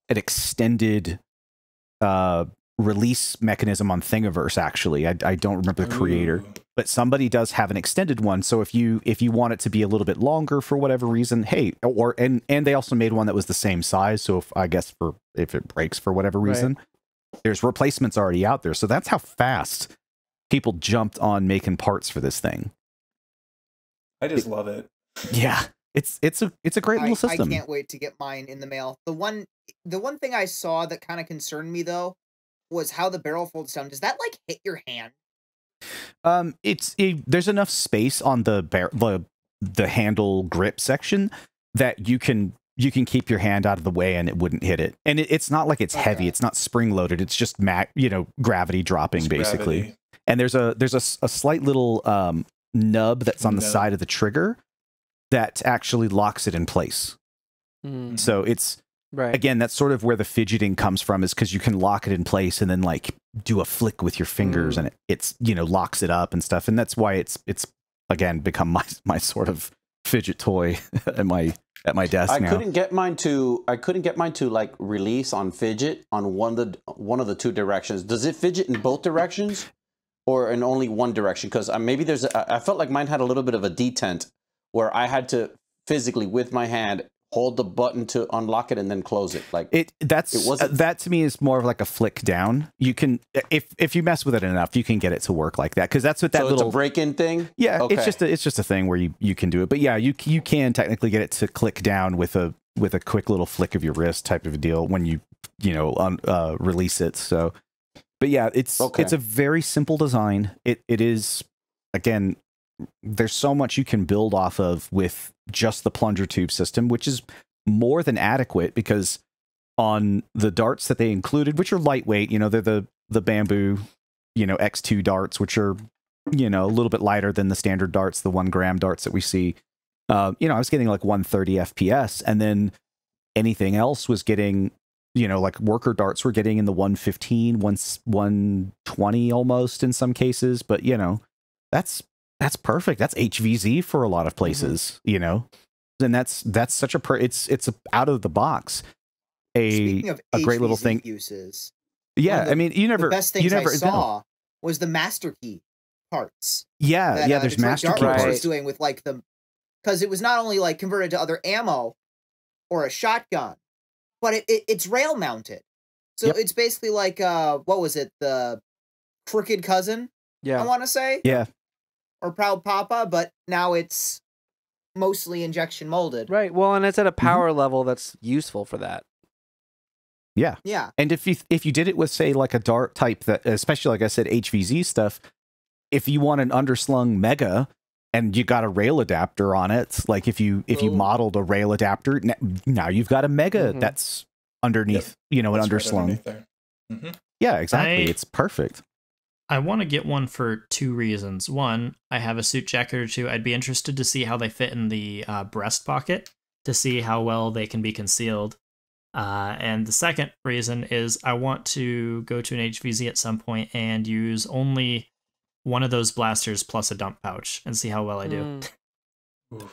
extended release mechanism on Thingiverse. Actually, I don't remember the creator, but somebody does have an extended one. So if you want it to be a little bit longer for whatever reason, hey, and they also made one that was the same size. So if it breaks for whatever reason, there's replacements already out there. So that's how fast people jumped on making parts for this thing. I just love it. Yeah. It's a great little system. I can't wait to get mine in the mail. The one thing I saw that kind of concerned me, though, was how the barrel folds down. Does that, like, hit your hand? There's enough space on the handle grip section that you can keep your hand out of the way and it wouldn't hit it. And it's not like it's heavy. It's not spring loaded. It's just gravity dropping, basically. Gravity. And there's a slight little nub that's on the side of the trigger that actually locks it in place. So it's again, that's sort of where the fidgeting comes from, is because you can lock it in place and then, like, do a flick with your fingers and it's locks it up and stuff. And that's why it's again become my sort of fidget toy at my desk now. I couldn't get mine to like release on fidget on one of the two directions. Does it fidget in both directions or in only one direction? Because maybe I felt like mine had a little bit of a detent where I had to physically, with my hand, hold the button to unlock it and then close it. Like that to me is more of like a flick down. You can, if you mess with it enough, you can get it to work like that, because that's what that little it's a break-in thing. Yeah, okay. It's just a thing where you can do it. But yeah, you can technically get it to click down with a quick little flick of your wrist type of a deal when you release it. So, but yeah, it's a very simple design. It is, again, there's so much you can build off of with just the plunger tube system, which is more than adequate, because on the darts that they included, which are lightweight, they're the bamboo, X2 darts, which are, a little bit lighter than the standard darts, the 1 gram darts that we see. I was getting like 130 FPS, and then anything else was getting, like worker darts were getting in the 115, 120 almost in some cases. But, that's perfect. That's HVZ for a lot of places, and that's such it's out of the box. Speaking of a great little thing. Uses. Yeah, the best things I saw was the master key parts. Yeah, there's master key parts. Was doing with because it was not only like converted to other ammo or a shotgun, but it's rail mounted. So it's basically like what was it, the Crooked Cousin? Yeah, I want to say. Yeah. Or Proud Papa, but now it's mostly injection molded. Right. Well, and it's at a power level that's useful for that. Yeah. Yeah. And if you did it with, say, like a dart type, that, especially like I said, HVZ stuff, if you want an underslung mega and you got a rail adapter on it, like if you modeled a rail adapter, now you've got a mega that's underneath, an underslung. Right. Yeah, exactly. It's perfect. I want to get one for two reasons. One, I have a suit jacket or two. I'd be interested to see how they fit in the breast pocket, to see how well they can be concealed. And the second reason is I want to go to an HVZ at some point and use only one of those blasters plus a dump pouch and see how well I do.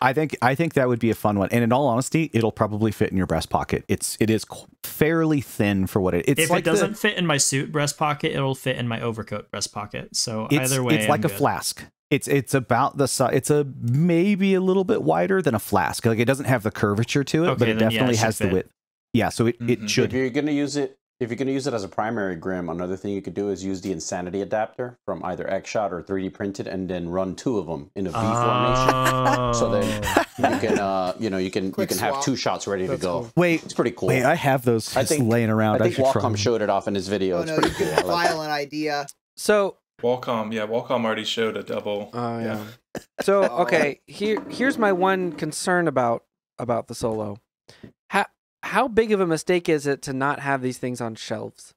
I think that would be a fun one, and in all honesty, it'll probably fit in your breast pocket. It is fairly thin for what it's. If like it doesn't fit in my suit breast pocket, it'll fit in my overcoat breast pocket. So either way, it's like a flask. It's about the size. It's maybe a little bit wider than a flask. Like it doesn't have the curvature to it, but it definitely has the width. Yeah, so it should. If you're gonna use it as a primary grim, another thing you could do is use the Insanity adapter from either X-Shot or 3D printed, and then run 2 of them in a V formation. So then you can have 2 shots ready to go. Cool. Wait, it's pretty cool. Wait, I have those laying around. I think Wacom showed it off in his video. Oh no, you can file an idea. So Wacom already showed a double. Yeah. So okay, here's my one concern about the Solo. How big of a mistake is it to not have these things on shelves?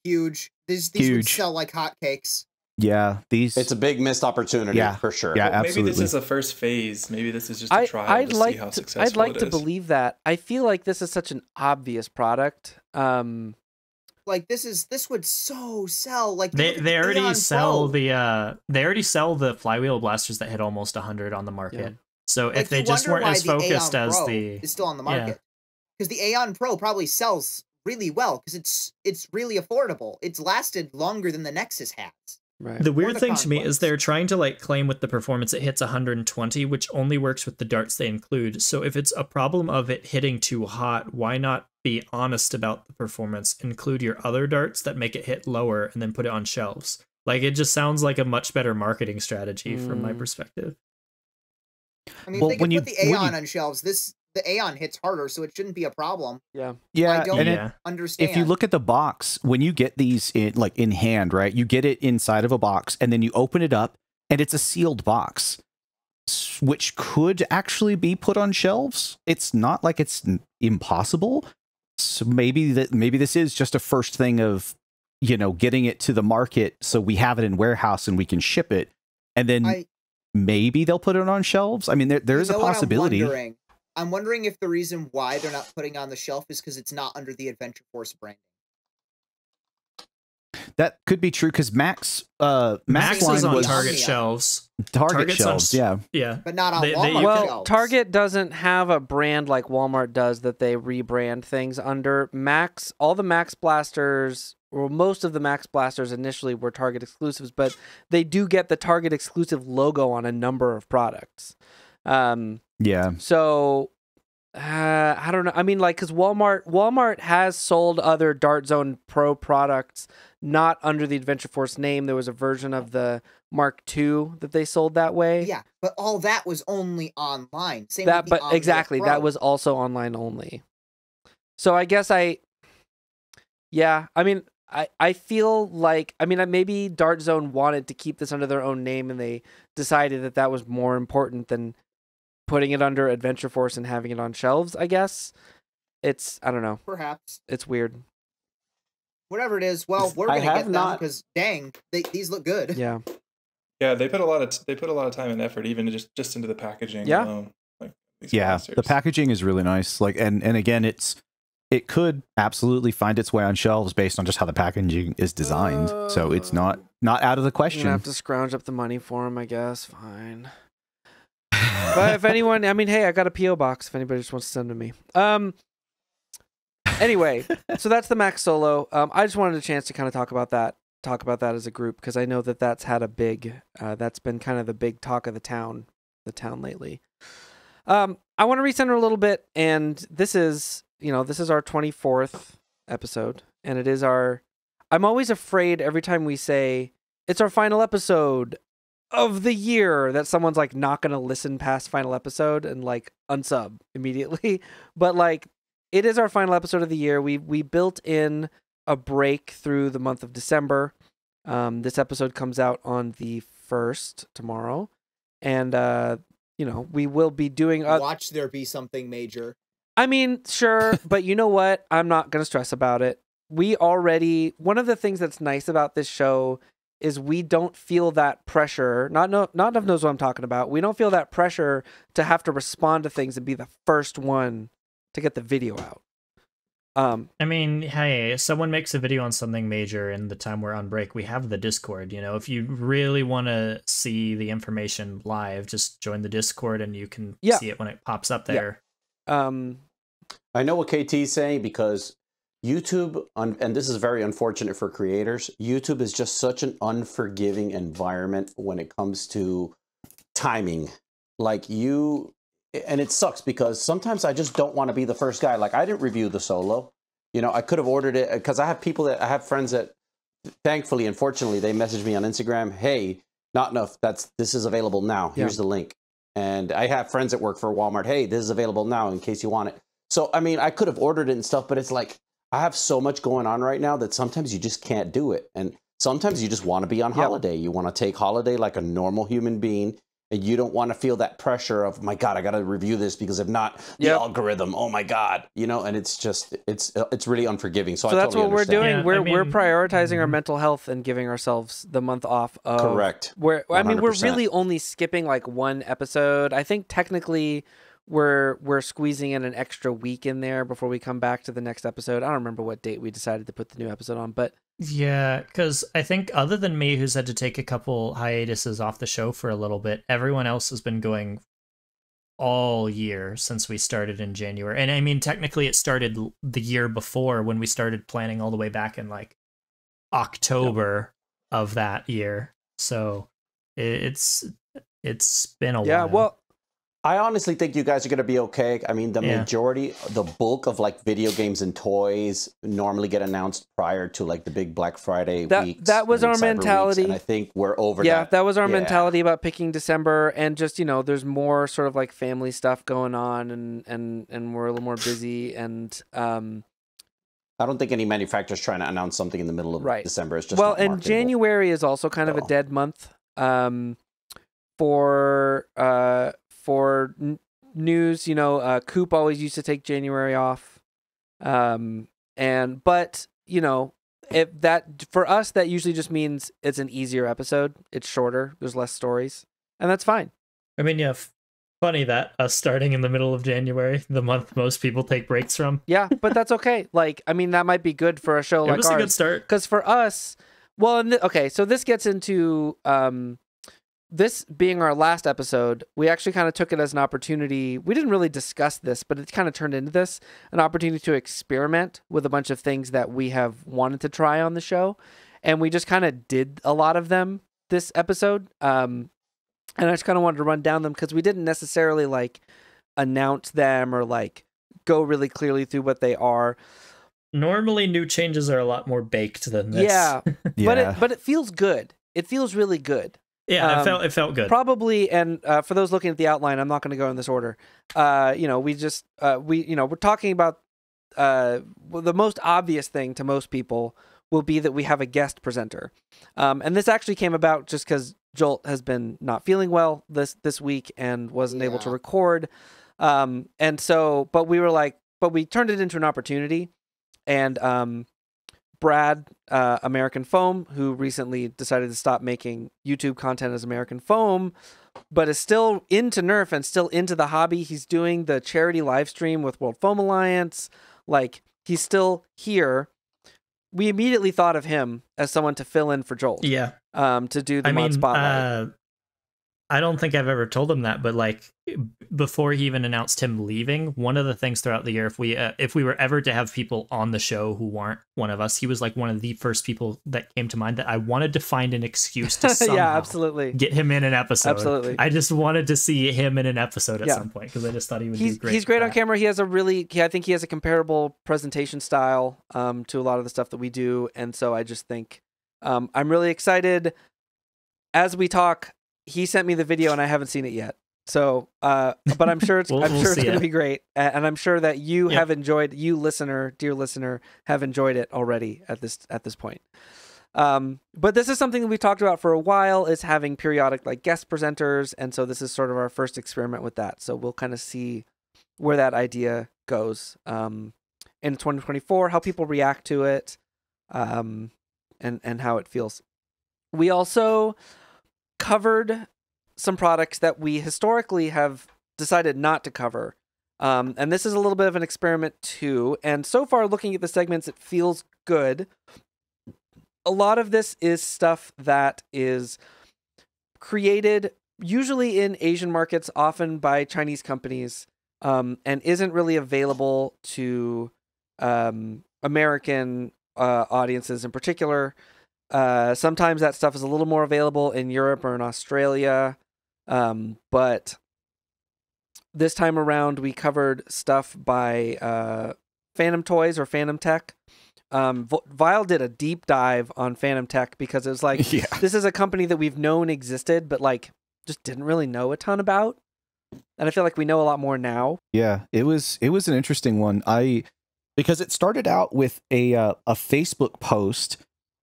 Huge. These would sell like hotcakes. Yeah, it's a big missed opportunity for sure. Yeah, well, absolutely. Maybe this is a first phase. Maybe this is just a trial to see how successful I'd like it to is. believe that. I feel like this is such an obvious product. Like this would so sell. Like they already sell the flywheel blasters that hit almost 100 on the market. Yeah. So if they just weren't as focused as the is still on the market, because the Aeon Pro probably sells really well because it's really affordable. It's lasted longer than the Nexus has. Right. The weird thing to me is they're trying to like claim with the performance it hits 120, which only works with the darts they include. So if it's a problem of it hitting too hot, why not be honest about the performance? Include your other darts that make it hit lower and then put it on shelves. Like it just sounds like a much better marketing strategy from my perspective. I mean, if they could put the Aeon on shelves, the Aeon hits harder, so it shouldn't be a problem. Yeah. I don't understand. If you look at the box, when you get these in hand, right, you get it inside of a box, and then you open it up, and it's a sealed box, which could actually be put on shelves. It's not like it's impossible. So maybe this is just a first thing of, getting it to the market so we have it in warehouse and we can ship it, and then maybe they'll put it on shelves. I mean, there is a possibility. I'm wondering if the reason why they're not putting it on the shelf is because it's not under the Adventure Force branding. That could be true because Max is on Target shelves. Target shelves, yeah, but not on Walmart shelves. Target doesn't have a brand like Walmart does that they rebrand things under. Max, all the Max blasters, or most of the Max blasters initially were Target exclusives, but they do get the Target exclusive logo on a number of products. Yeah. So I don't know. I mean, like, because Walmart has sold other Dart Zone Pro products not under the Adventure Force name. There was a version of the Mark II that they sold that way. Yeah, but all that was only online. Same that, with the but exactly, Pro. that was also online only. So I guess I mean, I feel like, I mean, maybe Dart Zone wanted to keep this under their own name, and they decided that was more important than putting it under Adventure Force and having it on shelves, I guess. I don't know. Perhaps. It's weird. Whatever it is, well, we're going to get them because, dang, these look good. Yeah. Yeah, they put a lot of time and effort, even just into the packaging alone. Like, the packaging is really nice. Like, and again, it could absolutely find its way on shelves based on just how the packaging is designed. So it's not out of the question. I'm gonna have to scrounge up the money for them, I guess. Fine. But if anyone, I mean, hey, I got a PO box if anybody just wants to send to me. Anyway, so that's the Max Solo. I just wanted a chance to kind of talk about that as a group, because I know that's had a big, that's been kind of the big talk of the town lately. I want to recenter a little bit, and this is our 24th episode, and it is I'm always afraid every time we say it's our final episode of the year that someone's like not going to listen past final episode and like unsub immediately. But like, it is our final episode of the year. We built in a break through the month of December. This episode comes out on the 1st tomorrow, and we will be doing watch there be something major. I mean, sure, but you know what? I'm not going to stress about it. One of the things that's nice about this show is we don't feel that pressure. Not enough knows what I'm talking about. We don't feel that pressure to have to respond to things and be the first one to get the video out. I mean, hey, if someone makes a video on something major in the time we're on break, we have the Discord. You know, if you really want to see the information live, just join the Discord and you can see it when it pops up there. I know what KT is saying because YouTube, and this is very unfortunate for creators, YouTube is just such an unforgiving environment when it comes to timing. Like and it sucks because sometimes I just don't want to be the first guy. Like I didn't review the Solo. You know, I could have ordered it because I have friends that thankfully, unfortunately, they messaged me on Instagram. Hey, not enough. This is available now. Here's the link. And I have friends that work for Walmart. Hey, this is available now in case you want it. So, I mean, I could have ordered it and stuff, but it's like, I have so much going on right now that sometimes you just can't do it. And sometimes you just want to be on holiday. You want to take holiday like a normal human being. And you don't want to feel that pressure of, my God, I got to review this because if not, the algorithm, oh my God, you know, and it's just, it's really unforgiving. So that's totally what we're doing. Yeah, we're prioritizing our mental health and giving ourselves the month off of. Correct. I mean, we're really only skipping like one episode. I think technically we're squeezing in an extra week in there before we come back to the next episode. I don't remember what date we decided to put the new episode on, but yeah, because I think other than me, who's had to take a couple hiatuses off the show for a little bit, everyone else has been going all year since we started in January. And I mean, technically it started the year before when we started planning all the way back in like October of that year. So it's been a while. Yeah, well, I honestly think you guys are going to be okay. I mean, the majority, the bulk of like video games and toys normally get announced prior to like the big Black Friday weeks. That was our mentality. And I think we're over that. Yeah, that was our mentality about picking December. And just, you know, there's more sort of like family stuff going on and we're a little more busy. And I don't think any manufacturer's trying to announce something in the middle of December. It's just not and marketable. January is also kind of a dead month for news. You know, Coop always used to take January off, but you know, if that for us that usually just means it's an easier episode. It's shorter. There's less stories, and that's fine. I mean, yeah. Funny that us starting in the middle of January, the month most people take breaks from. Yeah, but that's okay. Like, I mean, that might be good for a show like ours. It was a good start. Because for us, well, okay, so this gets into this being our last episode. We actually kind of took it as an opportunity. We didn't really discuss this, but it kind of turned into this, an opportunity to experiment with a bunch of things that we have wanted to try on the show. And we just kind of did a lot of them this episode. And I just kind of wanted to run down them because we didn't necessarily like announce them or like go really clearly through what they are. Normally new changes are a lot more baked than this. Yeah. But it feels good. It feels really good. Yeah, it felt good. Probably, and for those looking at the outline, I'm not going to go in this order. You know, we're talking about the most obvious thing to most people will be that we have a guest presenter. And this actually came about just because Jolt has been not feeling well this week and wasn't able to record. And so, but we turned it into an opportunity. And Brad, American Foam, who recently decided to stop making YouTube content as American Foam, but is still into Nerf and still into the hobby. He's doing the charity live stream with World Foam Alliance. Like, he's still here. We immediately thought of him as someone to fill in for Joel. Yeah. To do the mod spotlight. I don't think I've ever told him that, but like before he even announced him leaving, one of the things throughout the year, if we were ever to have people on the show who weren't one of us, he was like one of the first people that came to mind that I wanted to find an excuse to somehow absolutely get him in an episode. Absolutely. I just wanted to see him in an episode at some point because I just thought he would be great. He's great on camera. He has I think he has a comparable presentation style to a lot of the stuff that we do. And so I just think I'm really excited. As we talk, he sent me the video and I haven't seen it yet. So, but I'm sure it's going to be great. And I'm sure that you have enjoyed, dear listener, have enjoyed it already at this point. But this is something that we've talked about for a while, is having periodic like guest presenters. And so this is sort of our first experiment with that. So we'll kind of see where that idea goes in 2024, how people react to it, and how it feels. We also covered some products that we historically have decided not to cover And this is a little bit of an experiment too. And so far, looking at the segments, it feels good. A lot of this is stuff that is created usually in Asian markets, often by Chinese companies, and isn't really available to American audiences in particular. Sometimes that stuff is a little more available in Europe or in Australia. But this time around, we covered stuff by Phantom Toys or Phantom Tech. Vile did a deep dive on Phantom Tech because it was like, this is a company that we've known existed, but like just didn't really know a ton about. And I feel like we know a lot more now. Yeah, it was an interesting one. Because it started out with a Facebook post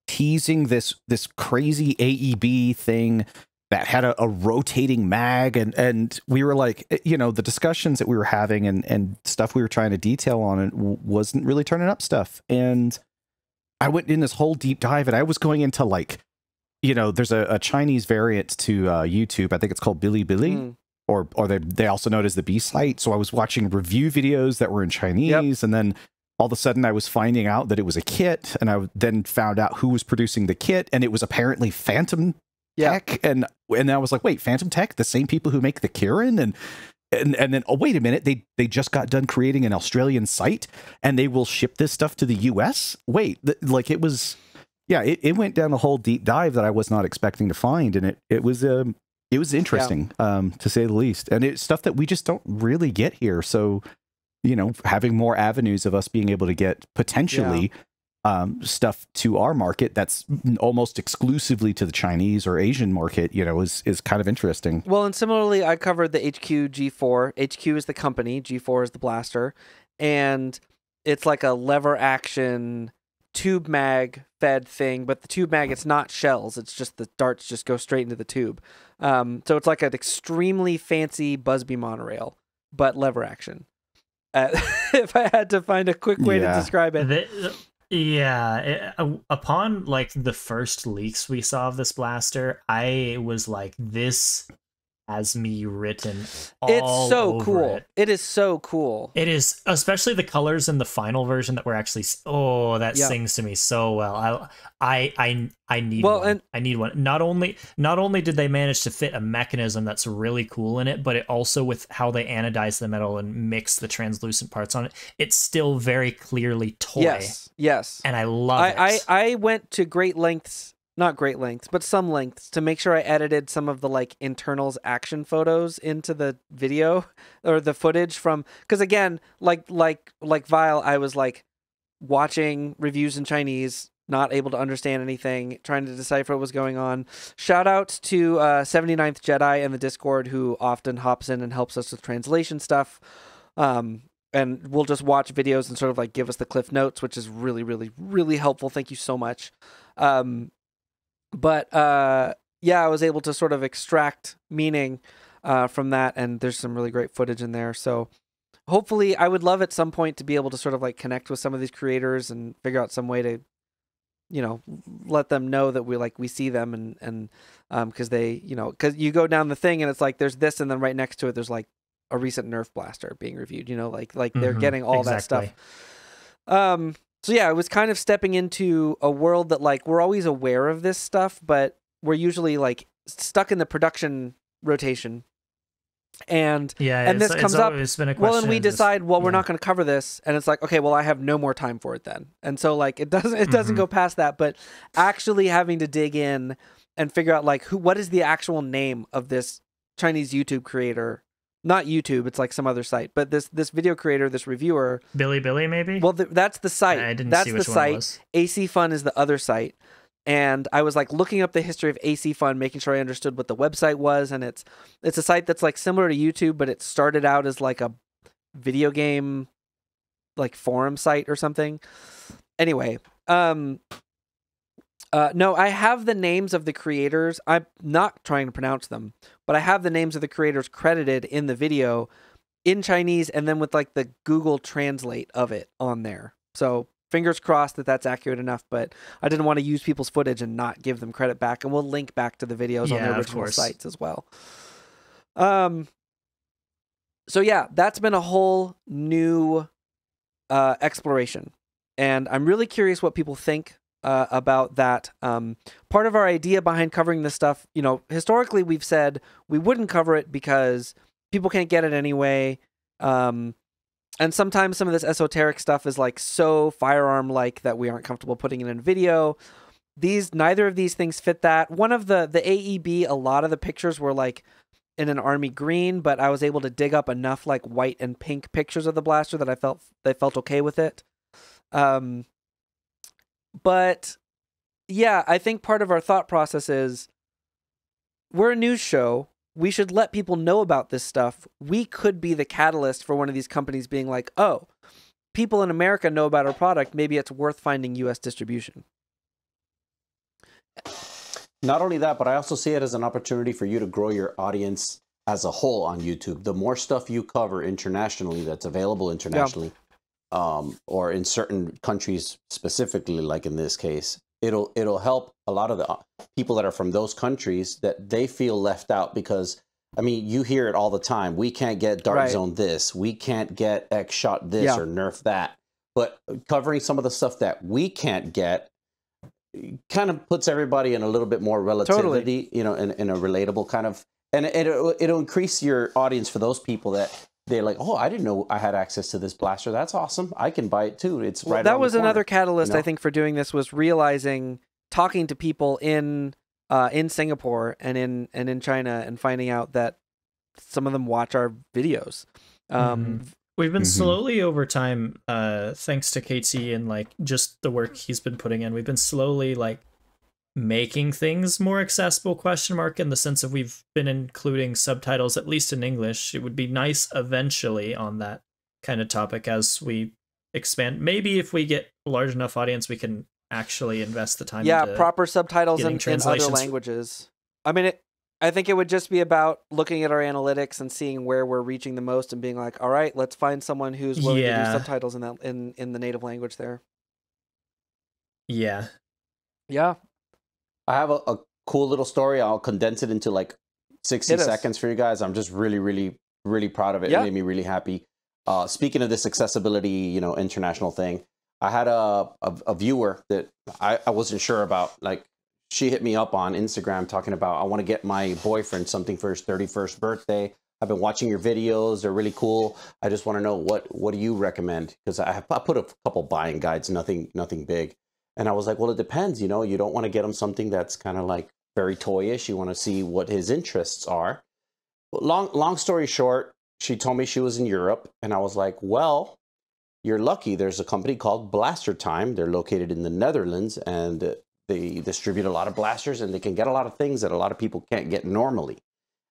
teasing this crazy AEB thing that had a rotating mag, and we were like, the discussions that we were having and stuff we were trying to detail on it wasn't really turning up stuff. And I went in this whole deep dive, and I was going into like, there's a Chinese variant to YouTube. I think it's called Bilibili, or they also know it as the B site. So I was watching review videos that were in Chinese, and then all of a sudden I was finding out that it was a kit, and I then found out who was producing the kit, and it was apparently Phantom Tech, and I was like, wait, Phantom Tech, the same people who make the Kirin, and then oh wait a minute, they just got done creating an Australian site, and they will ship this stuff to the US. Wait, like it was, it went down a whole deep dive that I was not expecting to find, and it was interesting, to say the least, and it's stuff that we just don't really get here. So having more avenues of us being able to get potentially stuff to our market that's almost exclusively to the Chinese or Asian market, is kind of interesting. Well, and similarly, I covered the HQ G4. HQ is the company, G4 is the blaster, and it's like a lever action tube mag fed thing, but the tube mag, it's not shells, it's just the darts just go straight into the tube. So it's like an extremely fancy Busby monorail, but lever action. If I had to find a quick way to describe it. Upon like the first leaks we saw of this blaster, I was like, this has me written all it's so over cool. it. It is so cool. It is, especially the colors in the final version that were actually that sings to me so well. I need one. And I need one. Not only did they manage to fit a mechanism that's really cool in it, but it also, with how they anodize the metal and mix the translucent parts on it, it's still very clearly toy. Yes. And I love it. I went to great lengths. Not great lengths, but some lengths to make sure I edited some of the like internals action photos into the video or the footage from, because again, like Vile, I was like watching reviews in Chinese, not able to understand anything, trying to decipher what was going on. Shout out to 79th Jedi in the Discord, who often hops in and helps us with translation stuff. And we'll just watch videos and sort of like give us the cliff notes, which is really, really, really helpful. Thank you so much. But I was able to sort of extract meaning from that, and there's some really great footage in there. So hopefully, I would love at some point to be able to sort of like connect with some of these creators and figure out some way to, let them know that we see them, and because they, because you go down the thing and it's like there's this, and then right next to it there's like a recent Nerf blaster being reviewed. Like they're getting all that stuff. So yeah, it was kind of stepping into a world that like we're always aware of this stuff, but we're usually like stuck in the production rotation. And this comes up. And we decide, we're not going to cover this, and it's like, okay, well, I have no more time for it then. And so like it doesn't go past that, but actually having to dig in and figure out like what is the actual name of this Chinese YouTube creator. Not YouTube, it's like some other site, but this video creator, this reviewer, Billy maybe. Well, that's the site. I didn't see which one it was. AC Fun is the other site, and I was like looking up the history of AC Fun, making sure I understood what the website was, and it's a site that's like similar to YouTube, but it started out as like a video game like forum site or something. Anyway, no, I have the names of the creators. I'm not trying to pronounce them, but I have the names of the creators credited in the video in Chinese, and then with like the Google Translate of it on there. So fingers crossed that that's accurate enough, but I didn't want to use people's footage and not give them credit back. And we'll link back to the videos on their original sites as well. So yeah, that's been a whole new exploration, and I'm really curious what people think about that. Part of our idea behind covering this stuff, historically we've said we wouldn't cover it because people can't get it anyway. And sometimes some of this esoteric stuff is like so firearm-like that we aren't comfortable putting it in video. Neither of these things fit that. One of the AEB, a lot of the pictures were like in an army green, but I was able to dig up enough like white and pink pictures of the blaster that they felt okay with it. But yeah, I think part of our thought process is we're a news show. We should let people know about this stuff. We could be the catalyst for one of these companies being like, oh, people in America know about our product. Maybe it's worth finding U.S. distribution. Not only that, but I also see it as an opportunity for you to grow your audience as a whole on YouTube. The more stuff you cover internationally that's available internationally, or in certain countries specifically, like in this case, it'll help a lot of the people that are from those countries that they feel left out because, I mean, you hear it all the time. We can't get Dart Zone this. We can't get X Shot this or Nerf that. But covering some of the stuff that we can't get kind of puts everybody in a little bit more relativity, in a relatable kind of, and it'll increase your audience for those people that they're like, oh, I didn't know I had access to this blaster. That's awesome. I can buy it too. It's right. That was another catalyst, I think, for doing this was realizing, talking to people in Singapore and in China and finding out that some of them watch our videos. We've been slowly over time, thanks to KT and like just the work he's been putting in, we've been slowly like making things more accessible, in the sense of we've been including subtitles, at least in English. It would be nice eventually on that kind of topic as we expand. Maybe if we get a large enough audience, we can actually invest the time into proper subtitles in other languages. I mean, I think it would just be about looking at our analytics and seeing where we're reaching the most and being like, all right, let's find someone who's willing to do subtitles in the native language there. Yeah. I have a cool little story. I'll condense it into like 60 seconds for you guys. I'm just really, really, really proud of it. It made me really happy. Speaking of this accessibility, international thing, I had a viewer that I wasn't sure about. Like, she hit me up on Instagram talking about, I want to get my boyfriend something for his 31st birthday. I've been watching your videos. They're really cool. I just want to know what do you recommend? Because I put a couple buying guides, nothing big. And I was like, well, it depends. You don't want to get him something that's kind of like very toyish. You want to see what his interests are. But long story short, she told me she was in Europe. And I was like, well, you're lucky. There's a company called Blaster Time. They're located in the Netherlands, and they distribute a lot of blasters, and they can get a lot of things that a lot of people can't get normally.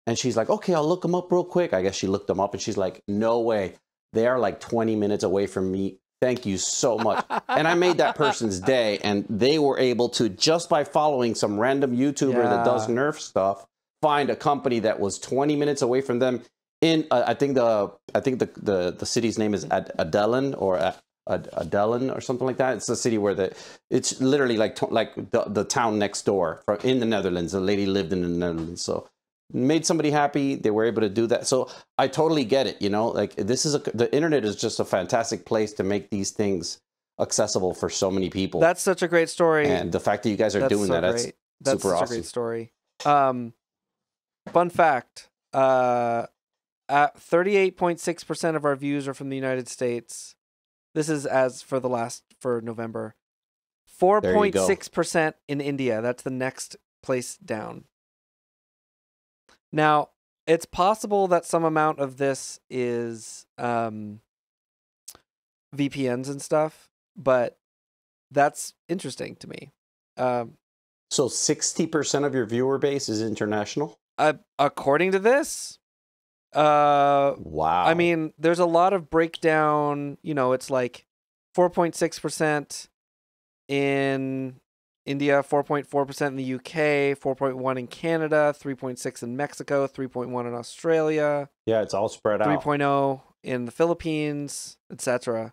And she's like, okay, I'll look them up real quick. I guess she looked them up, and she's like, no way. They are like 20 minutes away from me. Thank you so much. And I made that person's day, and they were able to, just by following some random YouTuber that does Nerf stuff, find a company that was 20 minutes away from them in, I think the city's name is Adelen or Adelen or something like that. It's a city where it's literally like the town next door in the Netherlands. The lady lived in the Netherlands, so made somebody happy. They were able to do that. So I totally get it. Like the internet is just a fantastic place to make these things accessible for so many people. That's such a great story. And the fact that you guys are doing that's super awesome. A great story. Fun fact, at 38.6% of our views are from the United States. This is for November. 4.6% in India. That's the next place down. Now, it's possible that some amount of this is VPNs and stuff, but that's interesting to me. So 60% of your viewer base is international? According to this. Wow. I mean, there's a lot of breakdown. It's like 4.6% in India, 4.4% in the UK, 4.1% in Canada, 3.6% in Mexico, 3.1% in Australia. Yeah, it's all spread out. 3.0% in the Philippines, etc.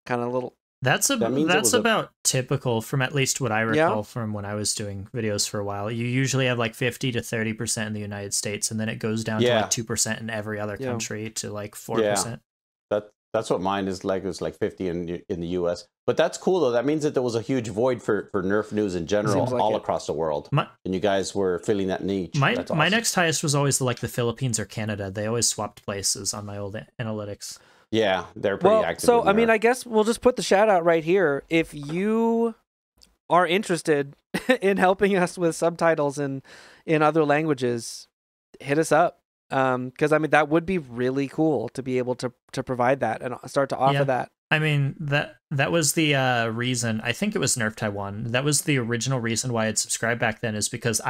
Kind of little. That's That means it was about typical from at least what I recall from when I was doing videos for a while. You usually have like 50 to 30% in the United States, and then it goes down to like 2% in every other country to like 4%. That's what mine is like. It was like 50 in the US. But that's cool though. That means that there was a huge void for Nerf news in general all across the world. And you guys were filling that niche. That's awesome. My next highest was always like the Philippines or Canada. They always swapped places on my old analytics. Yeah, they're pretty active. So I mean, I guess we'll just put the shout out right here. If you are interested in helping us with subtitles in other languages, hit us up. Because I mean that would be really cool to be able to provide that and start to offer that. I mean that was the reason. I think it was Nerf Taiwan. That was the original reason why I'd subscribed back then. Is because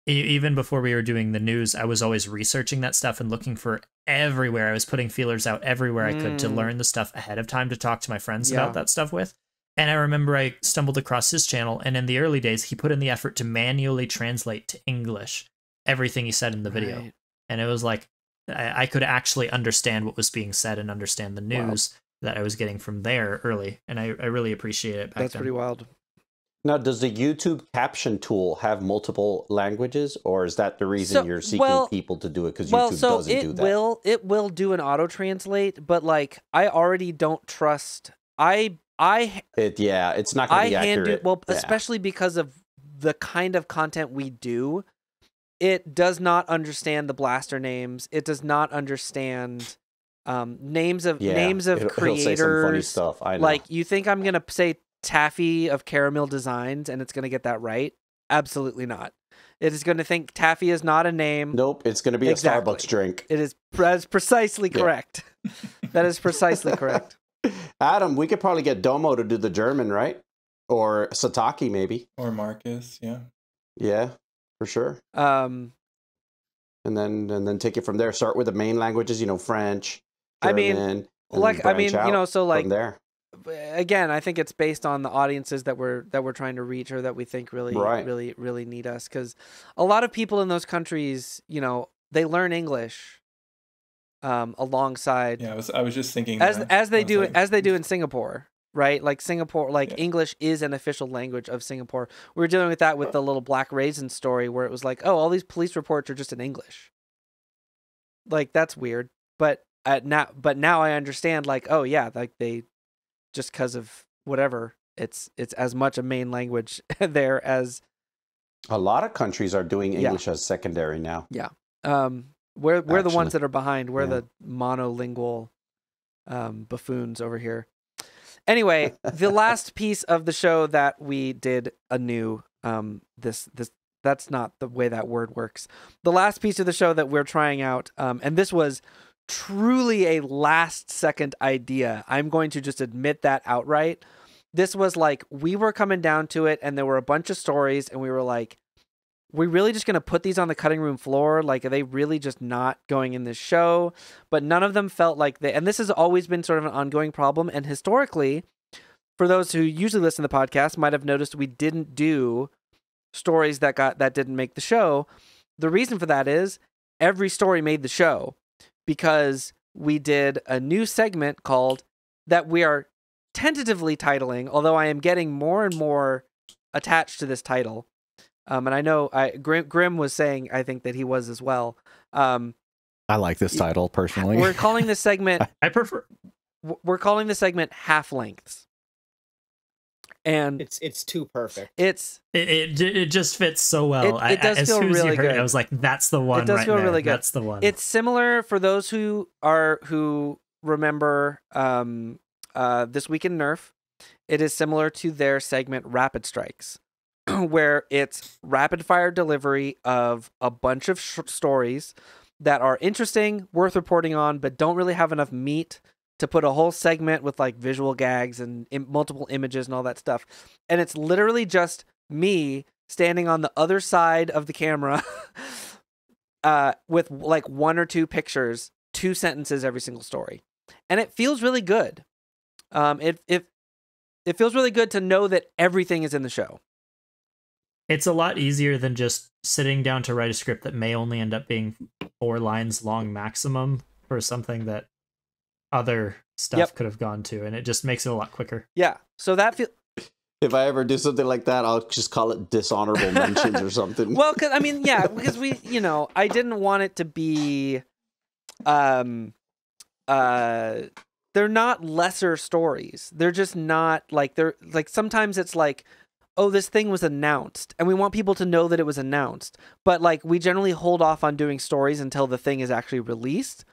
even before we were doing the news, I was always researching that stuff and looking for everywhere. I was putting feelers out everywhere I could to learn the stuff ahead of time to talk to my friends about that stuff with. And I remember I stumbled across his channel, and in the early days, he put in the effort to manually translate to English everything he said in the video. Right. And it was like, I could actually understand what was being said and understand the news that I was getting from there early. And I really appreciate it back That's then. pretty wild. Now, does the YouTube caption tool have multiple languages, or is that the reason you're seeking people to do it because YouTube doesn't do that? It will do an auto translate, but like I already don't trust. It's not going to be accurate. Especially because of the kind of content we do. It does not understand the blaster names. It does not understand names of creators. It'll say some funny stuff. I know. Like, you think I'm gonna say Taffy of Caramel Designs and it's gonna get that right? Absolutely not. It is going to think Taffy is not a name. Nope, it's going to be a Starbucks drink. It is precisely correct. That is precisely correct. Adam, we could probably get Domo to do the German, right? Or Sataki, maybe. Or Marcus, yeah. Yeah. For sure. And then take it from there. Start with the main languages, French, German. From there. Again, I think it's based on the audiences that we're trying to reach or that we think really need us. Because a lot of people in those countries, they learn English alongside. Yeah, I was just thinking as they do in Singapore. Right? Like Singapore, English is an official language of Singapore. We were dealing with that with the little Black Raisin story where it was like, oh, all these police reports are just in English. Like, that's weird. But now I understand, like, oh yeah, like they, just because of whatever, it's as much a main language there as. A lot of countries are doing English as secondary now. Yeah. We're the ones that are behind. We're the monolingual buffoons over here. Anyway, the last piece of the show that we did anew, that's not the way that word works. The last piece of the show that we're trying out, and this was truly a last second idea. I'm going to just admit that outright. This was like, we were coming down to it and there were a bunch of stories and we were like, we're really just going to put these on the cutting room floor? Like, are they really just not going in this show? But none of them felt like they, and this has always been sort of an ongoing problem. And historically, for those who usually listen to the podcast, might have noticed we didn't do stories that didn't make the show. The reason for that is every story made the show because we did a new segment called that we are tentatively titling, although I am getting more and more attached to this title. And I know Grim was saying, I think that he was as well. I like this title personally. We're calling this segment. I prefer. We're calling the segment Half Lengths, and it's too perfect. It just fits so well. It does feel really good. I was like, that's the one. It does feel really good. That's the one. It's similar for those who remember This Week in Nerf. It is similar to their segment Rapid Strikes, where it's rapid fire delivery of a bunch of stories that are interesting, worth reporting on, but don't really have enough meat to put a whole segment with like visual gags and multiple images and all that stuff. And it's literally just me standing on the other side of the camera with like one or two pictures, 2 sentences every single story. And it feels really good. It feels really good to know that everything is in the show. It's a lot easier than just sitting down to write a script that may only end up being 4 lines long maximum for something that other stuff could have gone to, and it just makes it a lot quicker. Yeah. So that feels. If I ever do something like that, I'll just call it dishonorable mentions or something. Well, cause, I mean, yeah, because we, I didn't want it to be, they're not lesser stories. They're just not they're like, sometimes it's like, oh, this thing was announced, and we want people to know that it was announced. But like, we generally hold off on doing stories until the thing is actually released.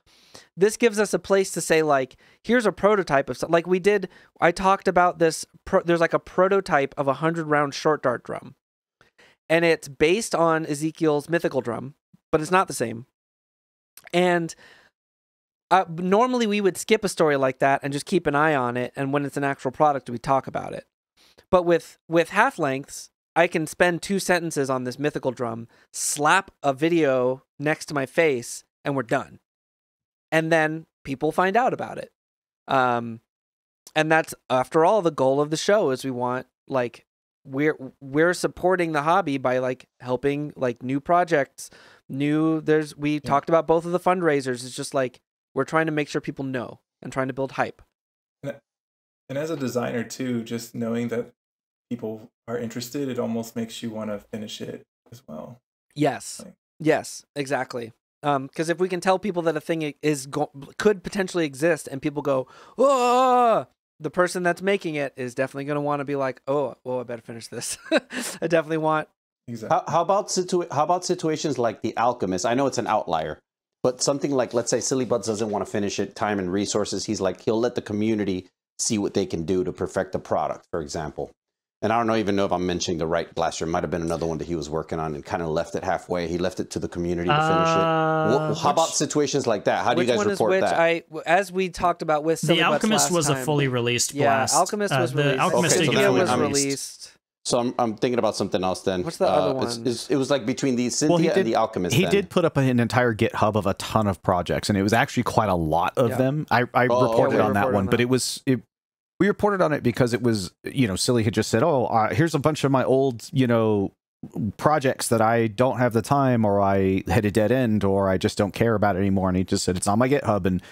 This gives us a place to say, like, here's a prototype of something. Like we did, I talked about this. There's like a prototype of a 100-round short dart drum. And it's based on Ezekiel's mythical drum, but it's not the same. And normally we would skip a story like that and just keep an eye on it. And when it's an actual product, we talk about it. But with half lengths, I can spend 2 sentences on this mythical drum, slap a video next to my face, and we're done. And then people find out about it. And that's, after all, the goal of the show is we want, like, we're supporting the hobby by like helping like new projects, we talked about both of the fundraisers. It's just like, we're trying to make sure people know and trying to build hype. And as a designer too, just knowing that people are interested, it almost makes you want to finish it as well. Yes. Yes, exactly. Because if we can tell people that a thing could potentially exist, and people go, oh, the person that's making it is definitely going to want to be like, oh, well, I better finish this. I definitely want. Exactly. How about situations like The Alchemist? I know it's an outlier, but something like, let's say Silly Butts doesn't want to finish it, time and resources. He's like, he'll let the community see what they can do to perfect the product, for example. And I don't even know if I'm mentioning the right blaster. It might have been another one that he was working on and kind of left it halfway. He left it to the community to finish it. How about situations like that? How do you guys report that? As we talked about with Silly The Butts Alchemist last was time, a fully released blast. Yeah, Alchemist was released. The Alchemist Okay, so didn't that get one released. released. So I'm thinking about something else then. What's the other one? It was like between the Cynthia and The Alchemist. He did put up an entire GitHub of a ton of projects, and it was actually quite a lot of them. I reported on that one, but we reported on it because it was, Silly had just said, oh, here's a bunch of my old, projects that I don't have the time, or I hit a dead end, or I just don't care about it anymore. And he just said, it's on my GitHub. And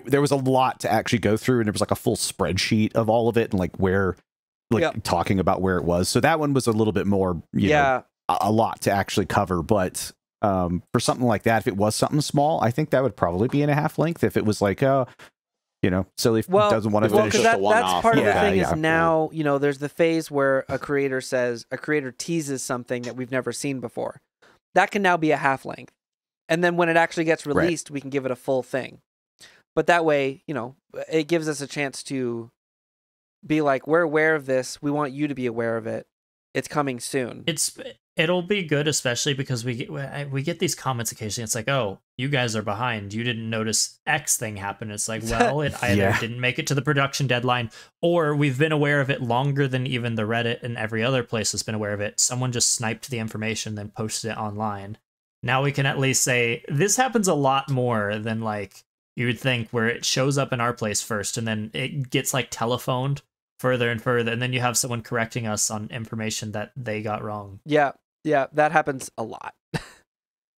there was a lot to actually go through, and there was like a full spreadsheet of all of it and like where, talking about where it was. So that one was a little bit more, a lot to actually cover. But for something like that, if it was something small, I think that would probably be in a half length. If it was like, Silly doesn't want to finish because that's part of the thing is now, there's the phase where a creator teases something that we've never seen before. That can now be a half length. And then when it actually gets released, we can give it a full thing. But that way, it gives us a chance to be like, we're aware of this. We want you to be aware of it. It's coming soon. It'll be good, especially because we get these comments occasionally. It's like, oh, you guys are behind. You didn't notice X thing happen. It's like, well, it either didn't make it to the production deadline, or we've been aware of it longer than even the Reddit and every other place has been aware of it. Someone just sniped the information, then posted it online. Now we can at least say this happens a lot more than like you would think, where it shows up in our place first and then it gets like telephoned further and further, and then you have someone correcting us on information that they got wrong. Yeah, that happens a lot.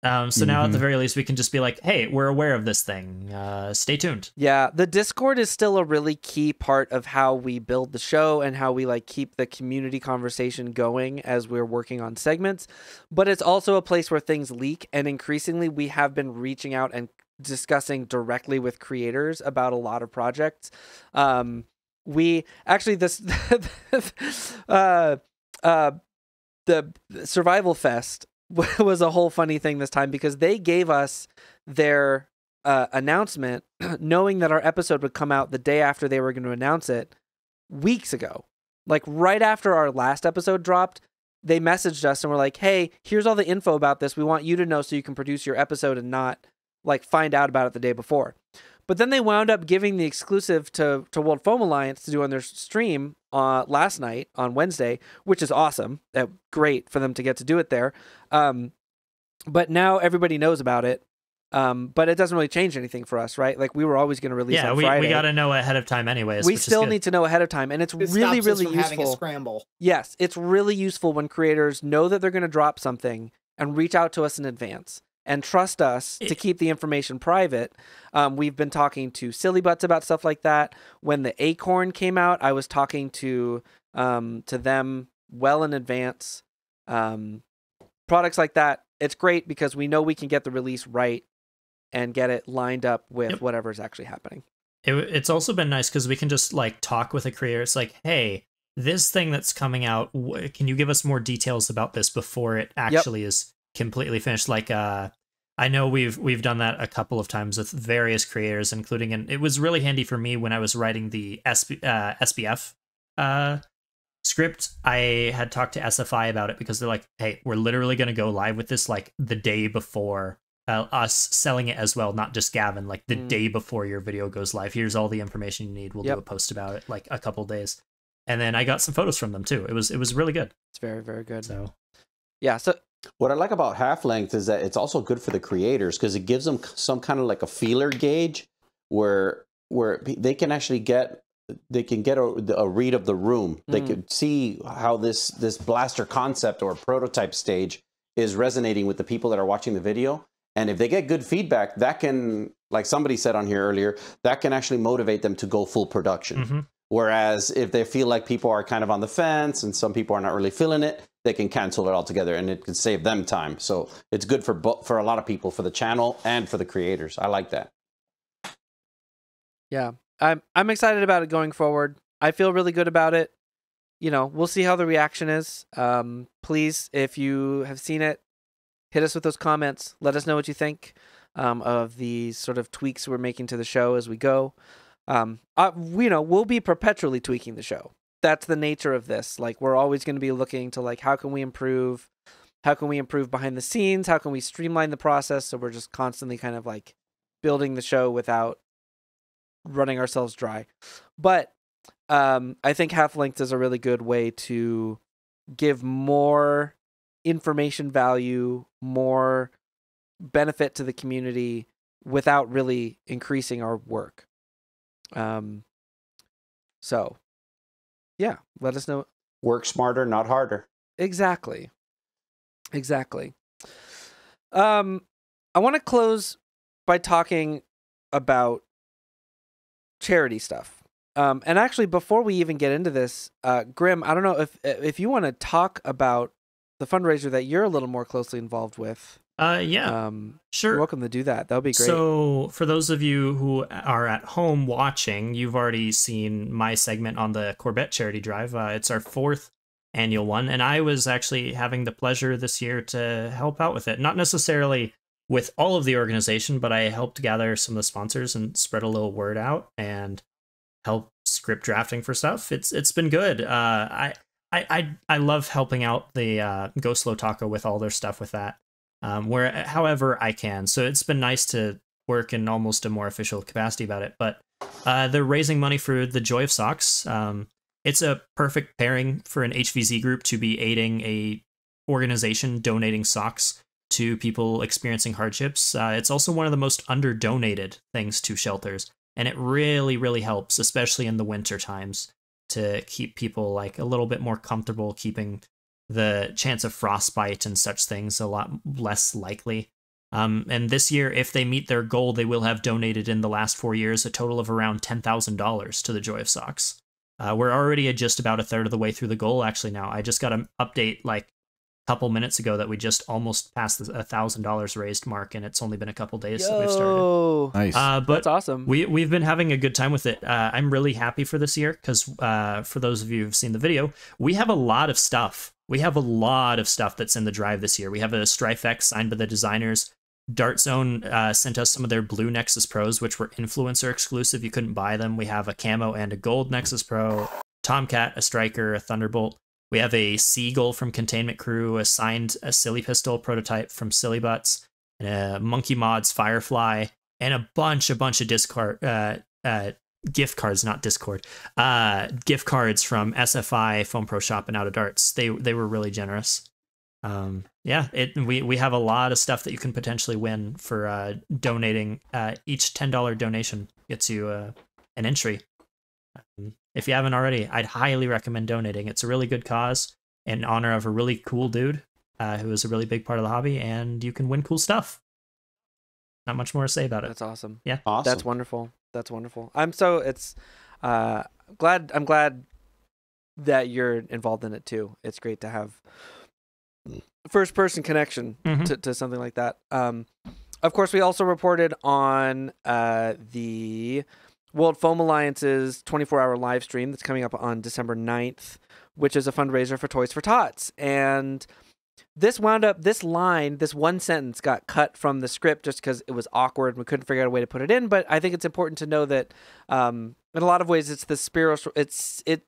So now at the very least we can just be like, hey, we're aware of this thing. Stay tuned. Yeah, the Discord is still a really key part of how we build the show and how we like keep the community conversation going as we're working on segments. But it's also a place where things leak, and increasingly we have been reaching out and discussing directly with creators about a lot of projects. We actually the Survival Fest was a whole funny thing this time, because they gave us their announcement knowing that our episode would come out the day after they were going to announce it weeks ago. Like right after our last episode dropped, they messaged us and were like, hey, here's all the info about this. We want you to know so you can produce your episode and not like find out about it the day before. But then they wound up giving the exclusive to World Foam Alliance to do on their stream last night on Wednesday, which is awesome. Great for them to get to do it there. But now everybody knows about it. But it doesn't really change anything for us, right? Like we were always going to release on Friday. We got to know ahead of time anyways. We still need to know ahead of time, and it's really, really useful. Having a scramble. Yes, it's really useful when creators know that they're going to drop something and reach out to us in advance. and trust us to keep the information private. We've been talking to Silly Butts about stuff like that. When the Acorn came out, I was talking to them well in advance. Products like that, it's great because we know we can get the release right and get it lined up with whatever's actually happening. It's also been nice because we can just like talk with a creator. It's like, hey, this thing that's coming out, can you give us more details about this before it actually is completely finished? Like, I know we've done that a couple of times with various creators, including, and it was really handy for me when I was writing the SBF script. I had talked to SFI about it because they're like, hey, we're literally going to go live with this like the day before us selling it as well, not just Gavin, like the day before your video goes live. Here's all the information you need. We'll do a post about it like a couple days. And then I got some photos from them too. It was really good. It's very, very good. So yeah. So what I like about half length is that it's also good for the creators because it gives them some kind of like a feeler gauge where they can actually get a read of the room. They could see how this blaster concept or prototype stage is resonating with the people that are watching the video. And if they get good feedback, that can, like somebody said on here earlier, that can actually motivate them to go full production. Whereas if they feel like people are kind of on the fence and some people are not really feeling it, they can cancel it altogether and it can save them time. So it's good for a lot of people, for the channel and for the creators. I like that. Yeah, I'm excited about it going forward. I feel really good about it. You know, we'll see how the reaction is. Please, if you have seen it, hit us with those comments. Let us know what you think of the sort of tweaks we're making to the show as we go. We'll be perpetually tweaking the show. That's the nature of this. Like, we're always going to be looking to like, how can we improve? How can we improve behind the scenes? How can we streamline the process? So we're just constantly kind of like building the show without running ourselves dry. But I think half length is a really good way to give more information value, more benefit to the community without really increasing our work. So yeah, let us know. Work smarter, not harder. Exactly. I want to close by talking about charity stuff. And actually, before we even get into this, Grim, I don't know if you want to talk about the fundraiser that you're a little more closely involved with. Yeah, sure. You're welcome to do that. That would be great. So for those of you who are at home watching, you've already seen my segment on the Corvette charity drive. It's our 4th annual one, and I was actually having the pleasure this year to help out with it. Not necessarily with all of the organization, but I helped gather some of the sponsors and spread a little word out and help script drafting for stuff. It's been good. I love helping out the Go Slow Taco with all their stuff with that. However I can. So it's been nice to work in almost a more official capacity about it. But they're raising money for the Joy of Socks. It's a perfect pairing for an HVZ group to be aiding a organization donating socks to people experiencing hardships. It's also one of the most under-donated things to shelters. And it really, really helps, especially in the winter times, to keep people like a little bit more comfortable, keeping the chance of frostbite and such things a lot less likely. And this year, if they meet their goal, they will have donated in the last 4 years a total of around $10,000 to the Joy of Socks. We're already at just about a third of the way through the goal, actually, now. I just got an update like a couple minutes ago that we just almost passed the $1,000 raised mark, and it's only been a couple days that we've started. Nice. But that's awesome. We've been having a good time with it. I'm really happy for this year because for those of you who've seen the video, we have a lot of stuff. We have a lot of stuff that's in the drive this year. We have a Strife X signed by the designers. Dart Zone sent us some of their blue Nexus Pros, which were influencer exclusive. You couldn't buy them. We have a camo and a gold Nexus Pro, Tomcat, a Striker, a Thunderbolt. We have a Seagull from Containment Crew, a Silly Pistol prototype from Silly Butts, and a Monkey Mods Firefly, and a bunch of Discord gift cards, not Discord, gift cards from SFI, Foam Pro Shop, and Out of Darts. They were really generous. Yeah, we have a lot of stuff that you can potentially win for donating. Each $10 donation gets you an entry. If you haven't already, I'd highly recommend donating. It's a really good cause in honor of a really cool dude who is a really big part of the hobby, and you can win cool stuff. not much more to say about it. That's awesome. Yeah. Awesome. That's wonderful. That's wonderful. I'm glad that you're involved in it too. It's great to have first person connection to something like that. Of course, we also reported on the World Foam Alliance's 24-hour live stream that's coming up on December 9th, which is a fundraiser for Toys for Tots. And this wound up, this one sentence got cut from the script just because it was awkward and we couldn't figure out a way to put it in. But I think it's important to know that in a lot of ways, it's the spiritual. It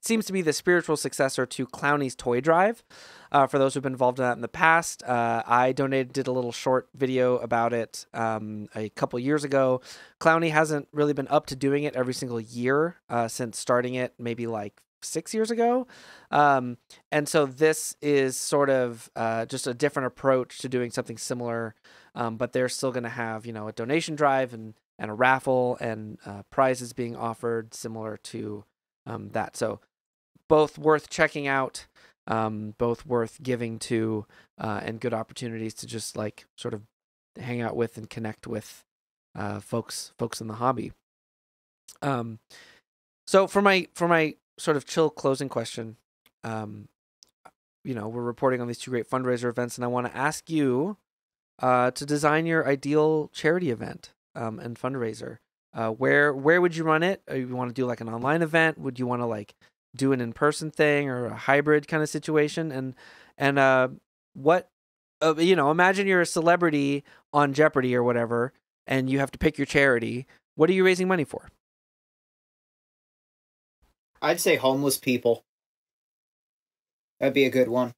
seems to be the spiritual successor to Clowny's Toy Drive. For those who've been involved in that in the past, I did a little short video about it a couple years ago. Clowny hasn't really been up to doing it every single year since starting it, maybe like 6 years ago. And so this is sort of just a different approach to doing something similar, but they're still going to have, a donation drive and a raffle and prizes being offered similar to that. So both worth checking out, both worth giving to, and good opportunities to just like sort of hang out with and connect with folks in the hobby. So for my sort of chill closing question, we're reporting on these two great fundraiser events, and I want to ask you to design your ideal charity event and fundraiser. Where would you run it? You want to do like an online event? Would you want to like do an in-person thing or a hybrid kind of situation? And what imagine you're a celebrity on Jeopardy or whatever, and you have to pick your charity. What are you raising money for? I'd say homeless people. That'd be a good one.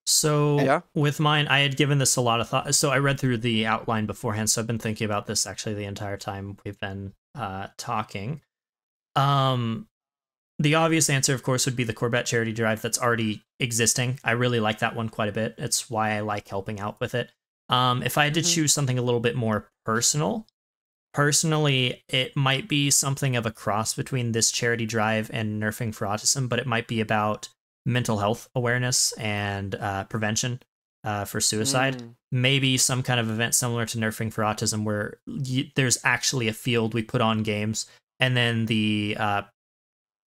So with mine, I had given this a lot of thought. So I read through the outline beforehand, so I've been thinking about this actually the entire time we've been talking. The obvious answer, of course, would be the Corvette charity drive that's already existing. I really like that one quite a bit. It's why I like helping out with it. If I had to choose something a little bit more personally, it might be something of a cross between this charity drive and Nerfing for Autism, but it might be about mental health awareness and prevention for suicide. Maybe some kind of event similar to Nerfing for Autism where there's actually a field we put on games, and then the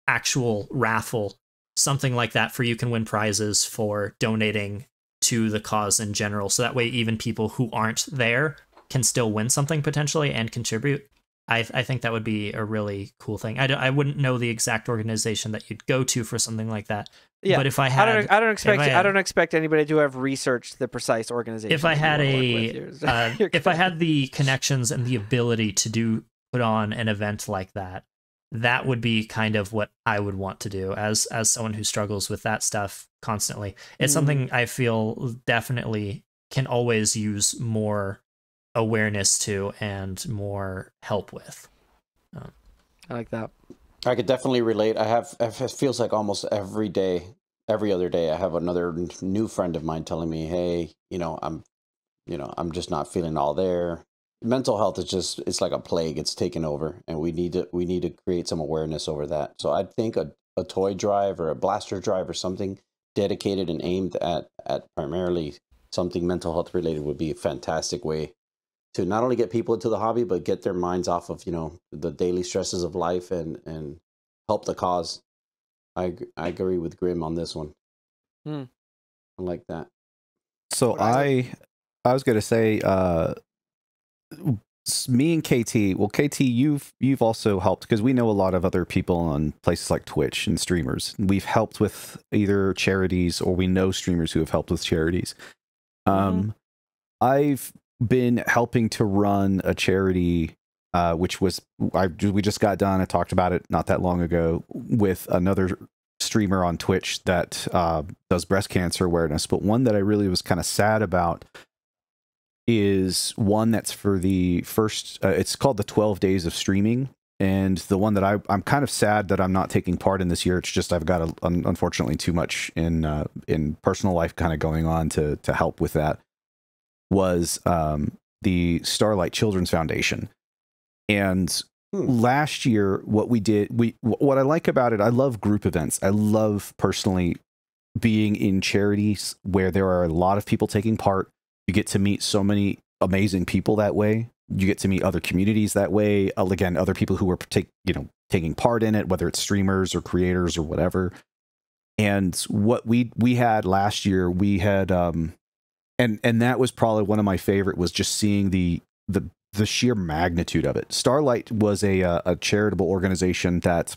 actual raffle, something like that, for you can win prizes for donating to the cause in general. So that way, even people who aren't there can still win something potentially and contribute. I think that would be a really cool thing. I wouldn't know the exact organization that you'd go to for something like that. Yeah, but if I had, I don't expect anybody to have researched the precise organization. If I had if I had the connections and the ability to put on an event like that, that would be kind of what I would want to do as someone who struggles with that stuff constantly. It's something I feel definitely can always use more awareness to and more help with. I like that. I could definitely relate. It feels like almost every other day, I have another new friend of mine telling me, hey, I'm just not feeling all there. Mental health is it's like a plague. It's taken over, and we need to create some awareness over that. So I think a toy drive or a blaster drive or something dedicated and aimed at primarily something mental health related would be a fantastic way to not only get people into the hobby, but get their minds off of, the daily stresses of life and help the cause. I agree with Grim on this one. I like that. So I was going to say, me and KT, well, KT, you've also helped, because we know a lot of other people on places like Twitch and streamers. We've helped with either charities, or we know streamers who have helped with charities. I've been helping to run a charity, which we just got done. I talked about it not that long ago with another streamer on Twitch that does breast cancer awareness. But one that I really was kind of sad about is one that's for the first, it's called the 12 Days of Streaming. And the one that I'm kind of sad that I'm not taking part in this year. It's just I've got unfortunately too much in personal life kind of going on to help with that. Was the Starlight Children's Foundation. And last year, what I like about it, I love group events. I love personally being in charities where there are a lot of people taking part. You get to meet so many amazing people that way, you get to meet other communities that way. Again, other people who are taking part in it, whether it's streamers or creators or whatever. And what we had last year, we had and that was probably one of my favorite, was just seeing the sheer magnitude of it. Starlight was a charitable organization that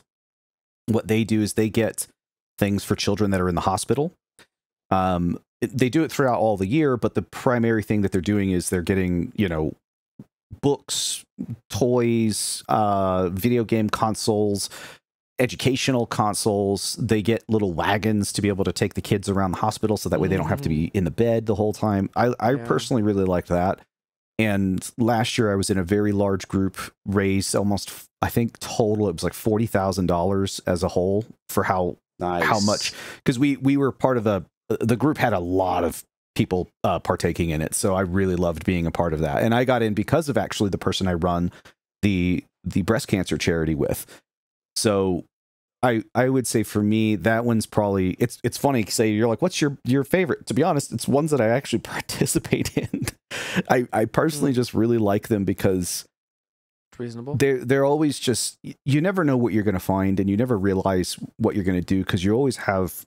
what they do is they get things for children that are in the hospital. They do it throughout all the year, but the primary thing that they're doing is they're getting, books, toys, video game consoles, educational consoles. They get little wagons to be able to take the kids around the hospital, so that way they don't have to be in the bed the whole time. I personally really liked that. And last year I was in a very large group, raised almost, I think total, it was like $40,000 as a whole for how much, because we were part of the group had a lot of people partaking in it. So I really loved being a part of that. And I got in because of actually the person I run the breast cancer charity with. So I would say for me, that one's probably, it's funny to say, you're like, what's your favorite? To be honest, it's ones that I actually participate in. I personally just really like them because it's reasonable. They're always just, you never know what you're going to find, and you never realize what you're going to do, because you always have,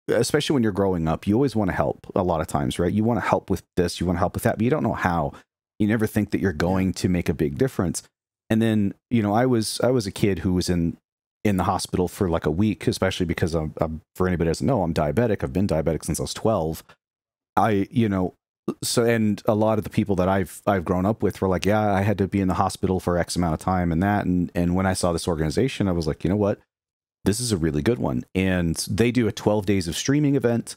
especially when you're growing up, you always want to help a lot of times, right? You want to help with this, you want to help with that, but you don't know how. You never think that you're going to make a big difference. And then, I was a kid who was in the hospital for like a week, especially because I'm for anybody who doesn't know, I'm diabetic. I've been diabetic since I was 12. So, and a lot of the people that I've grown up with were like, yeah, I had to be in the hospital for X amount of time and that. And when I saw this organization, I was like, you know what? This is a really good one. And they do a 12 days of streaming event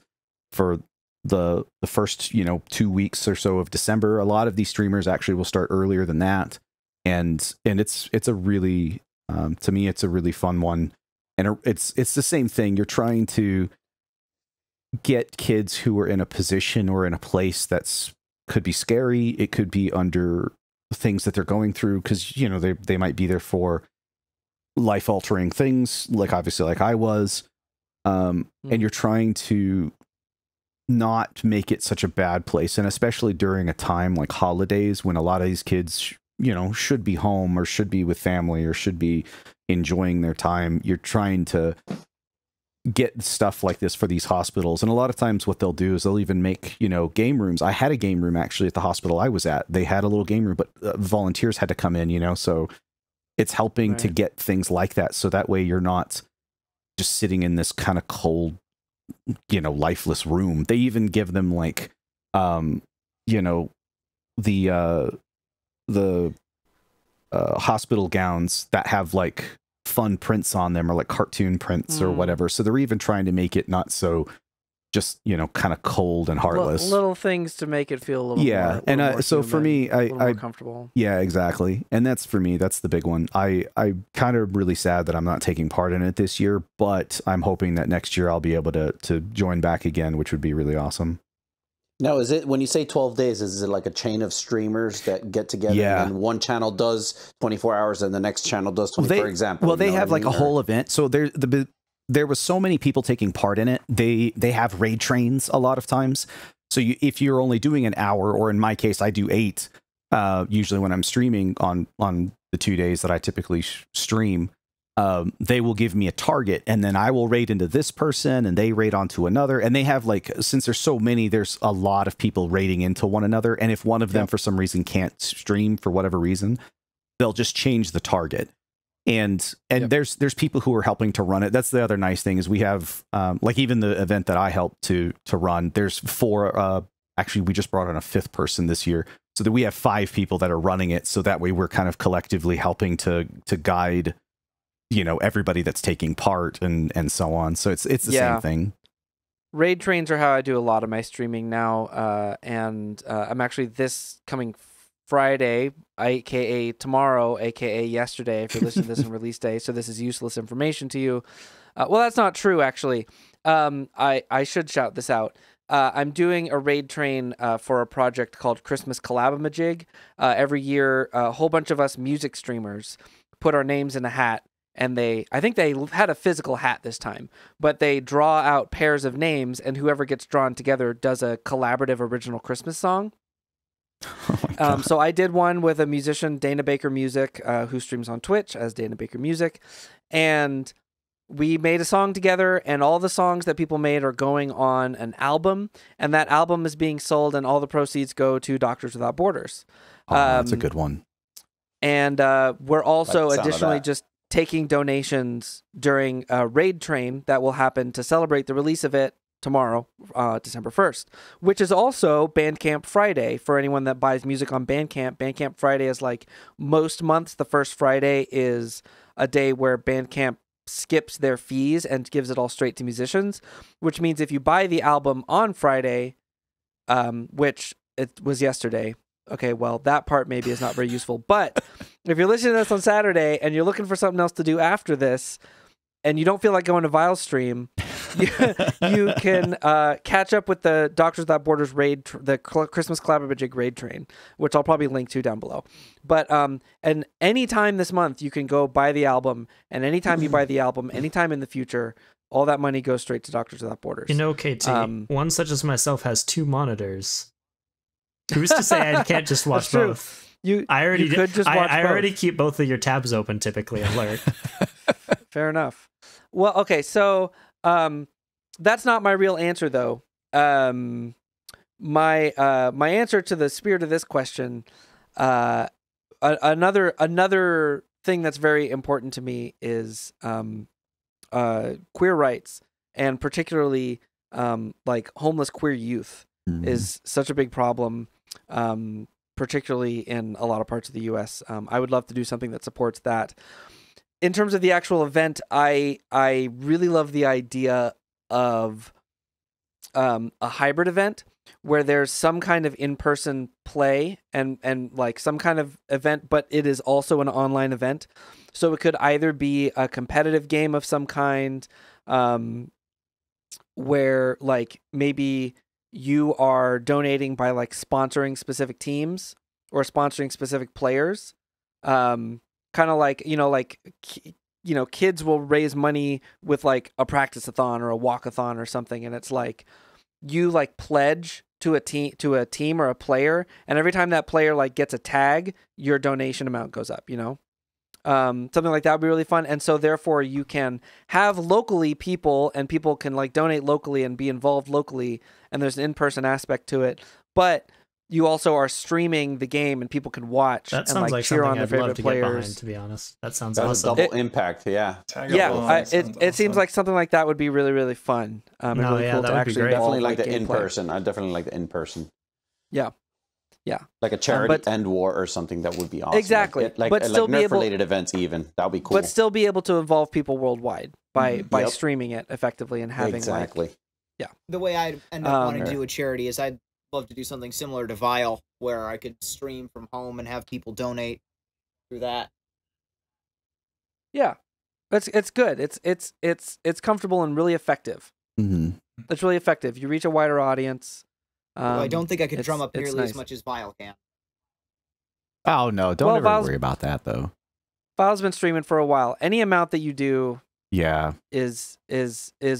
for the first, 2 weeks or so of December. A lot of these streamers actually will start earlier than that. And it's a really, to me, it's a really fun one. And it's the same thing. You're trying to get kids who are in a position or in a place that's could be scary. It could be under things that they're going through, because they might be there for life altering things, like obviously like I was, and you're trying to not make it such a bad place. And especially during a time like holidays, when a lot of these kids should be home or should be with family or should be enjoying their time, you're trying to get stuff like this for these hospitals. And a lot of times what they'll do is they'll even make, game rooms. I had a game room actually at the hospital I was at. They had a little game room, but volunteers had to come in, so it's helping to get things like that. So that way you're not just sitting in this kind of cold, lifeless room. They even give them like, the hospital gowns that have like fun prints on them, or like cartoon prints or whatever. So they're even trying to make it not so just kind of cold and heartless. Little things to make it feel a little more, and so for me, I more comfortable. Yeah, exactly. And that's for me, that's the big one. I kind of really sad that I'm not taking part in it this year, but I'm hoping that next year I'll be able to join back again, which would be really awesome. Now, is it, when you say 12 days, is it like a chain of streamers that get together and one channel does 24 hours and the next channel does 24, for example? Well, they have like a whole event. So there was so many people taking part in it. They have raid trains a lot of times. So if you're only doing an hour, or in my case, I do 8, usually when I'm streaming on the 2 days that I typically stream, they will give me a target, and then I will raid into this person and they raid onto another. And they have like, since there's so many, there's a lot of people raiding into one another. And if one of them for some reason can't stream for whatever reason, they'll just change the target. And there's people who are helping to run it. That's the other nice thing, is we have like even the event that I helped to run, there's 4, actually we just brought on a 5th person this year, so that we have 5 people that are running it. So that way we're kind of collectively helping to guide everybody that's taking part and so on. So it's the same thing. Raid trains are how I do a lot of my streaming now. And I'm actually this coming Friday, aka tomorrow, aka yesterday, if you're listening to this on release day. So this is useless information to you. Well, that's not true, actually. I should shout this out. I'm doing a raid train for a project called Christmas Collabamajig. Every year, a whole bunch of us music streamers put our names in a hat. And I think they had a physical hat this time, but they draw out pairs of names, and whoever gets drawn together does a collaborative original Christmas song. Oh my God. So I did one with a musician, Dana Baker Music, who streams on Twitch as Dana Baker Music. And we made a song together, and all the songs that people made are going on an album, and that album is being sold, and all the proceeds go to Doctors Without Borders. Oh, that's a good one. And we're also Like the sound of additionally that. just taking donations during a raid train that will happen to celebrate the release of it tomorrow, December 1st, which is also Bandcamp Friday for anyone that buys music on Bandcamp. Bandcamp Friday is like most months. The first Friday is a day where Bandcamp skips their fees and gives it all straight to musicians, which means if you buy the album on Friday, which it was yesterday, okay, well, that part maybe is not very useful. But if you're listening to this on Saturday and you're looking for something else to do after this, and you don't feel like going to Vile Stream, you can catch up with the Doctors Without Borders raid, the Christmas Collaborative raid train, which I'll probably link to down below. But and anytime this month, you can go buy the album, and anytime you buy the album, anytime in the future, all that money goes straight to Doctors Without Borders. You know, KT, one such as myself has 2 monitors. Who's to say I can't just watch both? I already could just watch I both. already keep both of your tabs open typically alert. Fair enough. Well, okay, so that's not my real answer though. My answer to the spirit of this question, another thing that's very important to me is queer rights, and particularly like homeless queer youth is such a big problem, particularly in a lot of parts of the U.S. I would love to do something that supports that. In terms of the actual event, I really love the idea of a hybrid event where there's some kind of in-person play and like some kind of event, but it is also an online event. So it could either be a competitive game of some kind, where like maybe you are donating by like sponsoring specific teams or sponsoring specific players. Kind of like, kids will raise money with like a practice-a-thon or a walk-a-thon or something. And it's like, you like pledge to a team or a player. And every time that player like gets a tag, your donation amount goes up, something like that would be really fun. And so therefore you can have locally people, and people can like donate locally and be involved locally. And there's an in-person aspect to it, but you also are streaming the game and people can watch That and sounds like cheer on something their I'd love favorite to get players. behind, to be honest. That sounds That's awesome. a double impact, yeah. It seems like something like that would be really, really fun. And No, really yeah, cool that to would be actually great. involve, Definitely like the gameplay. in-person. I definitely like the in-person. Yeah. Like a charity but- end war or something, that would be awesome. Exactly. Like But still like be able- Nerf-related events even. That would be cool. But still be able to involve people worldwide by Yep. streaming it effectively and having exactly. The way I'd end up wanting to right. do a charity is I'd love to do something similar to Vile, where I could stream from home and have people donate through that. Yeah. It's good. It's comfortable and really effective. Mm-hmm. It's really effective. You reach a wider audience. Though I don't think I could it's- drum up it's nearly as nice. much as Vile can. Oh no, don't Well, ever Val's- worry about that though. Vile's been streaming for a while. Any amount that you do Yeah, is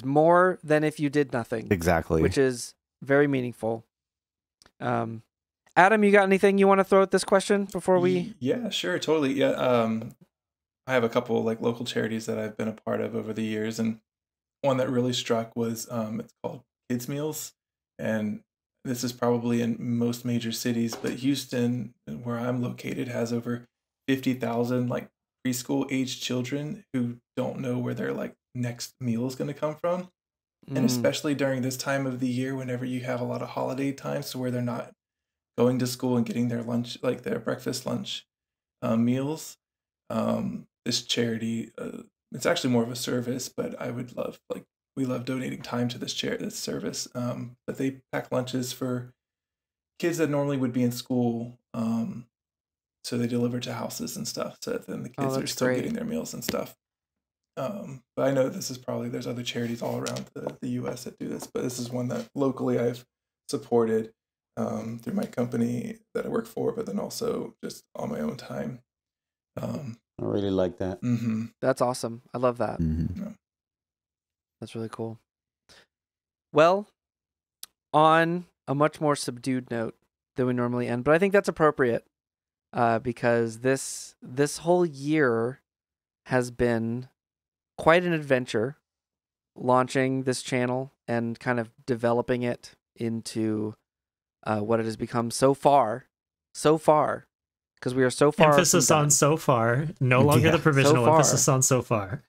more than if you did nothing, exactly. which is very meaningful. Adam, you got anything you want to throw at this question before we? Yeah, sure, totally. Yeah, I have a couple like local charities that I've been a part of over the years, and one that really struck was it's called Kids Meals, and this is probably in most major cities, but Houston, where I'm located, has over 50,000 like preschool age children who don't know where their like next meal is going to come from. And especially during this time of the year, whenever you have a lot of holiday times, so where they're not going to school and getting their lunch, like their breakfast, lunch meals, this charity, it's actually more of a service, but I would love, like, we love donating time to this service. But they pack lunches for kids that normally would be in school. So they deliver to houses and stuff. So then the kids are that's still great. getting their meals and stuff. But I know this is probably, there's other charities all around the U.S. that do this, but this is one that locally I've supported through my company that I work for, but then also just on my own time. I really like that. Mm-hmm. That's awesome. I love that. Mhm. That's really cool. Well, on a much more subdued note, we normally end, but I think that's appropriate because this whole year has been quite an adventure, launching this channel and kind of developing it into what it has become so far, because we are so far. Emphasis on so far, no longer the provisional so emphasis on so far.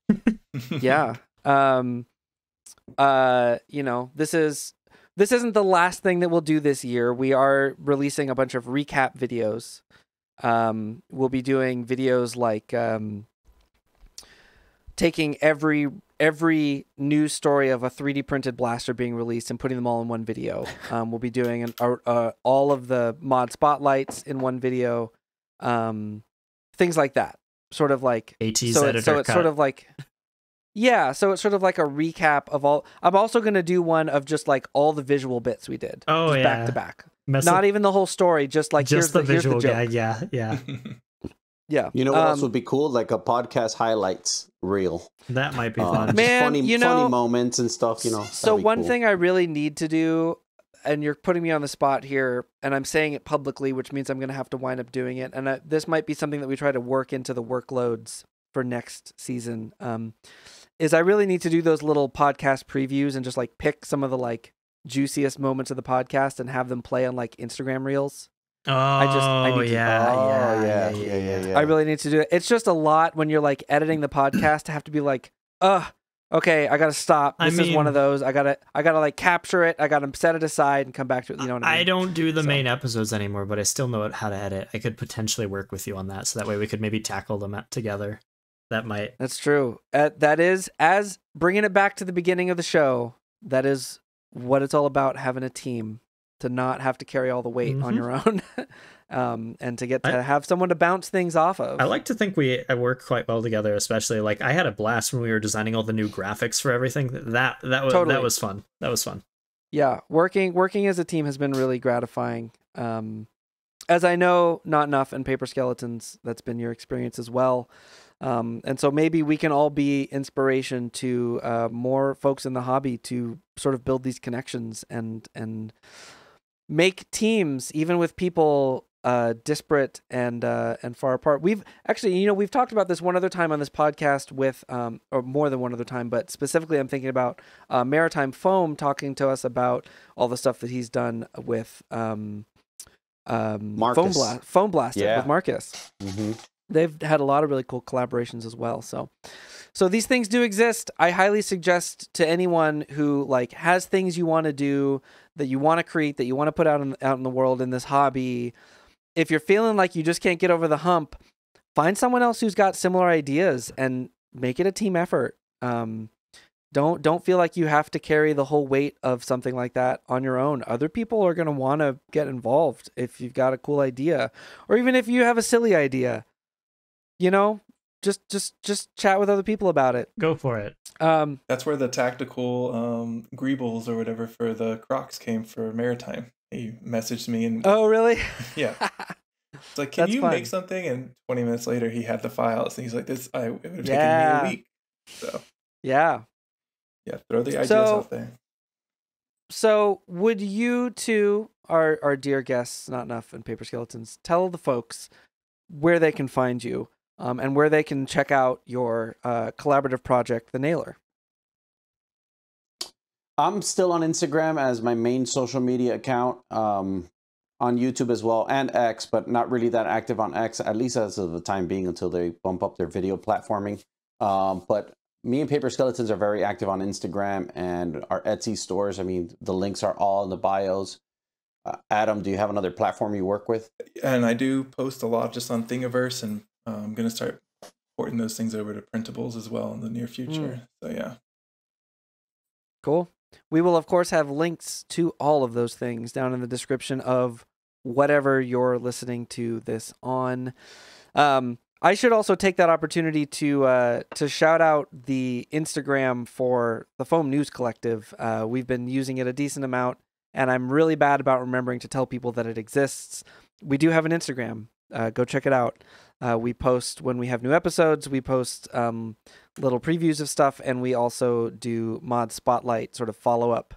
Yeah. This isn't the last thing that we'll do this year. We are releasing a bunch of recap videos. We'll be doing videos like taking every news story of a 3D printed blaster being released and putting them all in one video. We'll be doing all of the mod spotlights in one video. Things like that. Sort of like AT's so editor it's cut. sort of like so it's sort of like a recap of all. I'm also going to do one of just like all the visual bits we did. Oh, just yeah. back to back. Not even the whole story, just like just the visual here's the gag. joke. Yeah. Yeah. You know what else would be cool? Like a podcast highlights reel. That might be fun. Man, funny moments and stuff, So one thing I really need to do, and you're putting me on the spot here, and I'm saying it publicly, which means I'm going to have to wind up doing it. And this might be something that we try to work into the workloads for next season. Is I really need to do those little podcast previews and just like pick some of the like juiciest moments of the podcast and have them play on like Instagram reels. I need to. Yeah. I really need to do it. It's just a lot when you're like editing the podcast to have to be like, okay, I gotta stop. This is one of those. I gotta like capture it. I gotta set it aside and come back to it. You know what I mean? I don't do the main episodes anymore, but I still know how to edit. I could potentially work with you on that, so that way we could maybe tackle them together. That's true. That is, as bringing it back to the beginning of the show, that is what it's all about, having a team, to not have to carry all the weight on your own, and to get to have someone to bounce things off of. I like to think we work quite well together, especially like I had a blast when we were designing all the new graphics for everything. That was fun. That was fun. Yeah, working as a team has been really gratifying. As I know, NotNuff and Paper Skeletons, that's been your experience as well. And so maybe we can all be inspiration to more folks in the hobby to sort of build these connections and make teams, even with people disparate and far apart. We've actually, we've talked about this one other time on this podcast with, or more than one other time, but specifically I'm thinking about Maritime Foam talking to us about all the stuff that he's done with Foam Blasted with Marcus. Mm-hmm. They've had a lot of really cool collaborations as well. So these things do exist. I highly suggest to anyone who like has things you want to do, that you want to create, that you want to put out in the world in this hobby. If you're feeling like you just can't get over the hump, find someone else who's got similar ideas and make it a team effort. Don't feel like you have to carry the whole weight of something like that on your own. Other people are going to want to get involved if you've got a cool idea, or even if you have a silly idea. Just chat with other people about it. Go for it. That's where the tactical greebles or whatever for the Crocs came for Maritime. He messaged me and oh really? Yeah. It's like, can you make something? And 20 minutes later, he had the files, and he's like, it would have taken me a week. So yeah, throw the ideas out there. So would you two, our dear guests, NotNuff and Paper Skeletons, tell the folks where they can find you? And where they can check out your collaborative project, The Nailer. I'm still on Instagram as my main social media account, on YouTube as well, and X, but not really that active on X, at least as of the time being, until they bump up their video platforming. But me and Paper Skeletons are very active on Instagram and our Etsy stores. I mean, the links are all in the bios. Adam, do you have another platform you work with? And I do post a lot just on Thingiverse, and I'm going to start porting those things over to printables as well in the near future. So, yeah. Cool. We will, of course, have links to all of those things down in the description of whatever you're listening to this on. I should also take that opportunity to shout out the Instagram for the Foam News Collective. We've been using it a decent amount, and I'm really bad about remembering to tell people that it exists. We do have an Instagram. Go check it out. We post when we have new episodes. We post little previews of stuff, and we also do mod spotlight sort of follow-up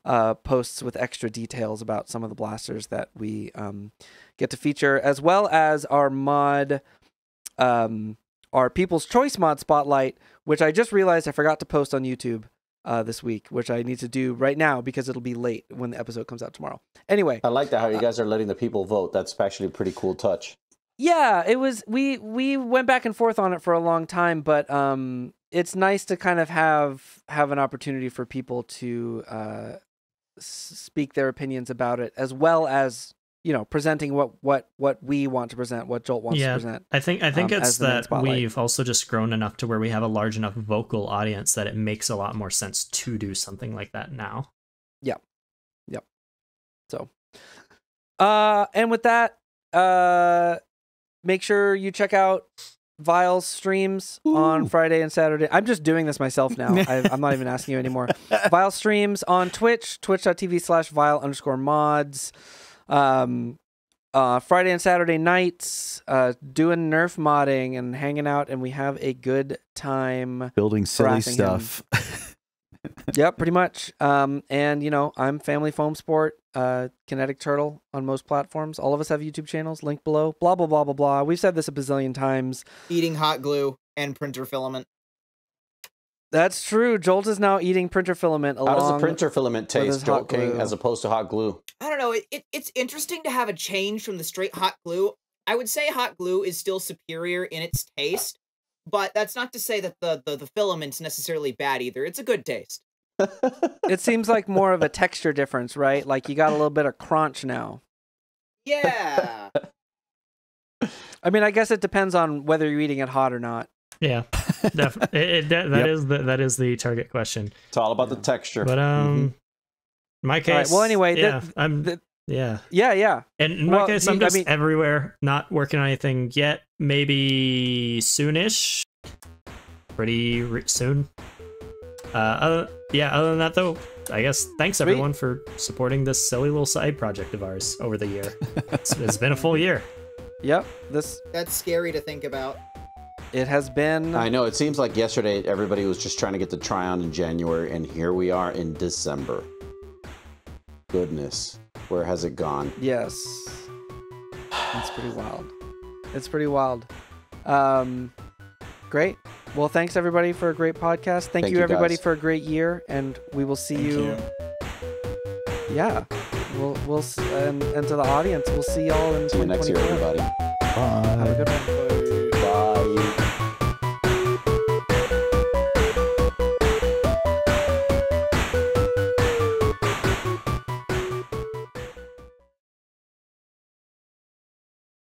posts with extra details about some of the blasters that we get to feature, as well as our mod, our People's Choice mod spotlight, which I just realized I forgot to post on YouTube this week, which I need to do right now because it'll be late when the episode comes out tomorrow. Anyway, I like that how you guys are letting the people vote. That's actually a pretty cool touch. Yeah, it was. We went back and forth on it for a long time, but it's nice to kind of have an opportunity for people to speak their opinions about it, as well as, you know, presenting what we want to present, what Jolt wants to present. I think it's that we've also just grown enough to where we have a large enough vocal audience that it makes a lot more sense to do something like that now. Yep. So, and with that, make sure you check out Vile's streams on Friday and Saturday. I'm just doing this myself now. I'm not even asking you anymore. Vile streams on Twitch, twitch.tv/Vile_mods. Friday and Saturday nights, doing Nerf modding and hanging out, and we have a good time building silly harassing stuff. Yep, pretty much. And you know, I'm Family Foam Sport, Kinetic Turtle on most platforms. All of us have YouTube channels, link below. Blah blah blah blah blah. We've said this a bazillion times. Eating hot glue and printer filament. That's true. Jolt is now eating printer filament. How does the printer filament taste, Jolt King, as opposed to hot glue? I don't know. It's interesting to have a change from the straight hot glue. I would say hot glue is still superior in its taste, but that's not to say that the filament's necessarily bad either. It's a good taste. It seems like more of a texture difference, right? Like you got a little bit of crunch now. Yeah. I mean, I guess it depends on whether you're eating it hot or not. Yeah, definitely. That is the target question. It's all about the texture. But in my case, right, well, anyway, yeah, yeah. And in my case, I'm just everywhere, not working on anything yet. Maybe soonish, pretty soon. Other than that, though, I guess thanks everyone for supporting this silly little side project of ours over the year. It's been a full year. Yep. That's scary to think about. It has been. I know. It seems like yesterday everybody was just trying to get the Tryon in January, and here we are in December. Goodness, where has it gone? Yes, it's pretty wild. It's pretty wild. Great. Well, thanks everybody for a great podcast. Thank you everybody guys. for a great year, and we will see you. Yeah, we'll and to the audience, we'll see y'all in 2024. See you next year, everybody. Bye. Have a good one.